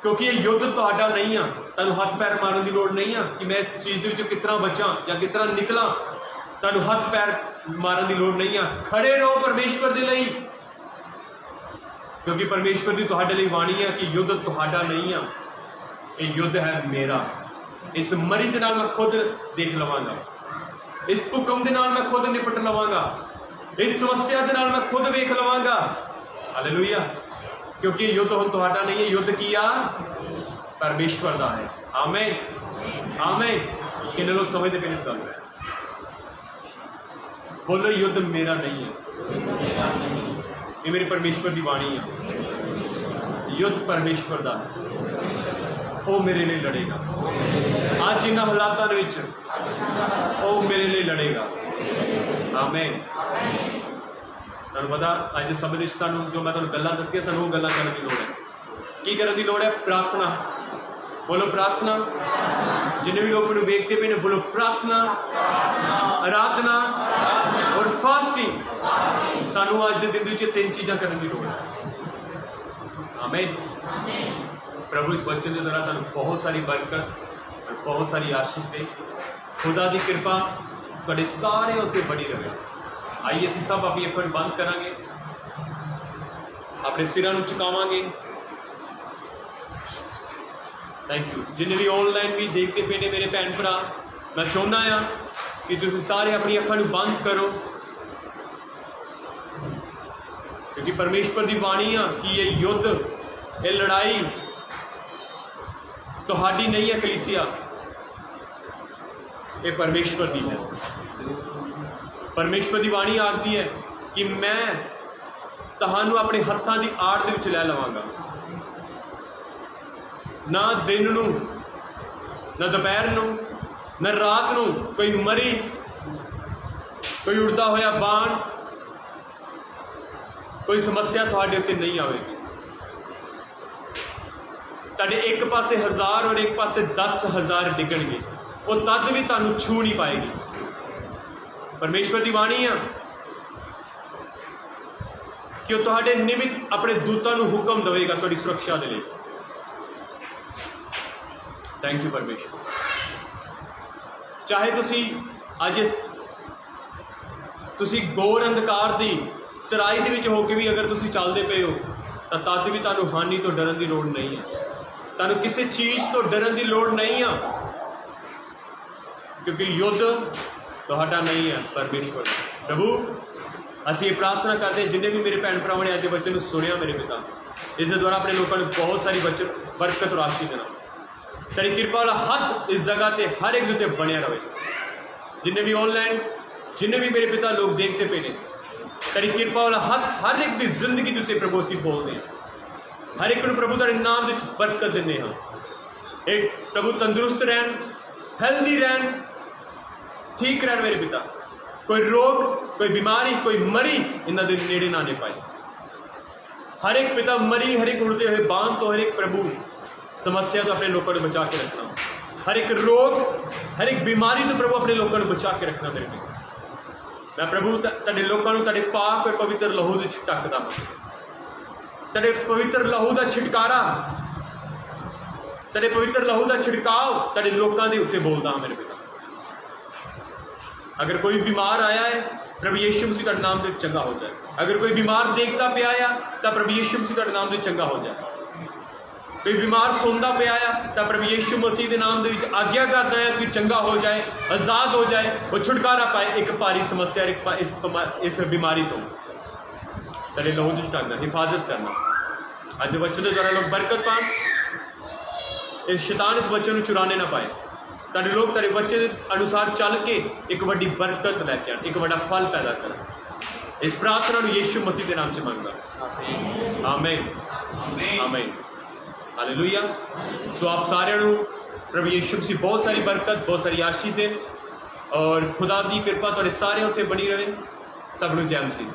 D: क्योंकि ये युद्ध तुहाडा नहीं आ। तुहानूं हथ पैर मारन की लोड़ नहीं आ कि मैं इस चीज़ दे विचों किस तरह बचां या किस तरह निकला। तुहानूं हथ पैर मारन की लोड़ नहीं आ। खड़े रहो परमेश्वर दे लई, क्योंकि परमेश्वर की तुहाडे लई बाणी है कि युद्ध तुहाडा नहीं आ, ये युद्ध है मेरा। इस मरी दे नाल मैं खुद देख लवांगा, इस भुकम दे नाल मैं खुद निपट लवांगा, इस समस्या दे नाल मैं खुद वेख लवांगा। हालेलुया। क्योंकि युद्ध हुण तुहाडा नहीं है, युद्ध किया परमेश्वर दा है। आमीन, आमीन। कितने लोग समझते पे इस गल में? बोलो, युद्ध मेरा नहीं है। ये मेरे परमेश्वर की बाणी है। युद्ध परमेश्वर का वो मेरे लिए लड़ेगा। आज इन्हां हालातां दे विच वो मेरे लिए लड़ेगा। आमीन। तुहानूं पता अज दे समय दे सानूं जो मैं तुहानूं गल्लां दस्सियां सानूं वो गल्लां करन दी लोड़ है। की करन दी लोड़ है? प्रार्थना। बोलो प्रार्थना। जिन्हें भी लोग मैनूं वेखते पे ने बोलो प्रार्थना, आराधना और फास्टिंग। सानूं अज दे दिन दे विच 3 चीज़ां करन दी लोड़ है। आमीन। प्रभु इस वचन के द्वारा तुहानूं बहुत सारी बरकत और बहुत सारी आशीष दे। खुदा की कृपा तुहाडे सारे उत्ते बनी रहे। आइए असीं सब अपनी अखां बंद करांगे, अपने सिरां नूं झुकावांगे। Thank you. जिन्हें भी ऑनलाइन भी देखते पे ने मेरे भैन भरा, मैं चाहुंदा आ कि तुसीं सारे अपनी अखां नूं बंद करो, क्योंकि परमेश्वर की बाणी आ कि ये युद्ध, ये लड़ाई तुहाडी नहीं है कलीसिया, ये परमेश्वर की है। परमेश्वर की बाणी आखती है कि मैं तुहानूं अपने हत्थां की आड़ दे विच लै लवांगा। ना दिन नूं, ना दोपहर नूं, ना रात नूं कोई मरी, कोई उड़दा होया बाण, कोई समस्या तुहाडे उत्ते नहीं आवेगी। तुहाडे एक पासे 1000 और एक पासे 10,000 डिगणगे, वो तद भी तुहानूं छू नहीं पाएगी। परमेश्वर की बाणी है कि वो तुहाडे निमित्त अपने दूतां नूं हुक्म देवेगा तुहाडी सुरक्षा दे लई। थैंक यू परमेश्वर। चाहे तुसी घोर अंधकार की तराई दे विच होके भी अगर तुसी चलते पे हो तो तद भी तुहानूं हानि तो डरन की लोड़ नहीं है। तुहानूं किसी चीज़ तो डरन की लोड़ नहीं है, क्योंकि युद्ध तुहाडा नहीं है, परमेश्वर। प्रभु असीं ये प्रार्थना करते हैं जिन्हें भी मेरे भैन भरावां ने अज दे वचन सुनिया मेरे पिता, इस द्वारा अपने लोगों को बहुत सारी वचन बरकत और आशीष देना। तेरी कृपा वाला हाथ इस जगह ते हर एक उत्ते बनिया रहे। जिन्हें भी ऑनलाइन, जिन्हें भी मेरे पिता लोग देखते पे ने, तेरी कृपा वाला हाथ हर एक की जिंदगी के उत्ते प्रभु असीं बोलते हैं। हर एक को प्रभु तेरे नाम दे बरकत देने हाँ। एक प्रभु तंदुरुस्त रहन, हेल्दी रहन, ठीक रहन मेरे पिता। कोई रोग, कोई बीमारी, कोई मरी इन्हां दे नेड़े ना आने पाए। हर एक पिता मरी, हर एक उड़ते हुए बांध तो हर एक प्रभु समस्या तो अपने लोगों को बचा के रखना। हर एक रोग, हर एक बीमारी तो प्रभु अपने लोगों को बचा के रखना मेरे पिता। मैं प्रभु तेरे लोगों को तेरे पाक और पवित्र लहू दे ढकदा, तेरे पवित्र लहू का छिटकारा, तेरे पवित्र लहू का छिड़काव तेरे लोगों के उत्ते बोलदा मेरे पिता। अगर कोई बीमार आया है प्रभु यीशु मसीह तेरे नाम से चंगा हो जाए। अगर कोई बीमार देखता पे आया तो प्रभु यीशु मसीह तेरे नाम से चंगा हो जाए। कोई बीमार सुनता पे आया तो प्रभु यीशु मसीह के नाम के आज्ञा करता है कि चंगा हो जाए, आज़ाद हो जाए, वो छुटकारा पाए एक भारी समस्या इस बीमारी तो। तेरे लहू से ढकना, हिफाजत करना। अज के वचन के द्वारा लोग बरकत पान, इस शैतान इस वचन को चुराने ना पाए। तेरे लोग तेरे वचन अनुसार चल के एक वड्डी बरकत लैके आन, एक वड्डा फल पैदा कर। इस प्रार्थना को यीशु मसीह के नाम से मांगदा। आमीन, आमीन, हालेलुया। सो आप सारे प्रभु यीशु मसीह बहुत सारी बरकत, बहुत सारी आशीष दें और खुदा की कृपा तुहाडे सारे उत्ते बनी रहे। सब नूं जय मसीह।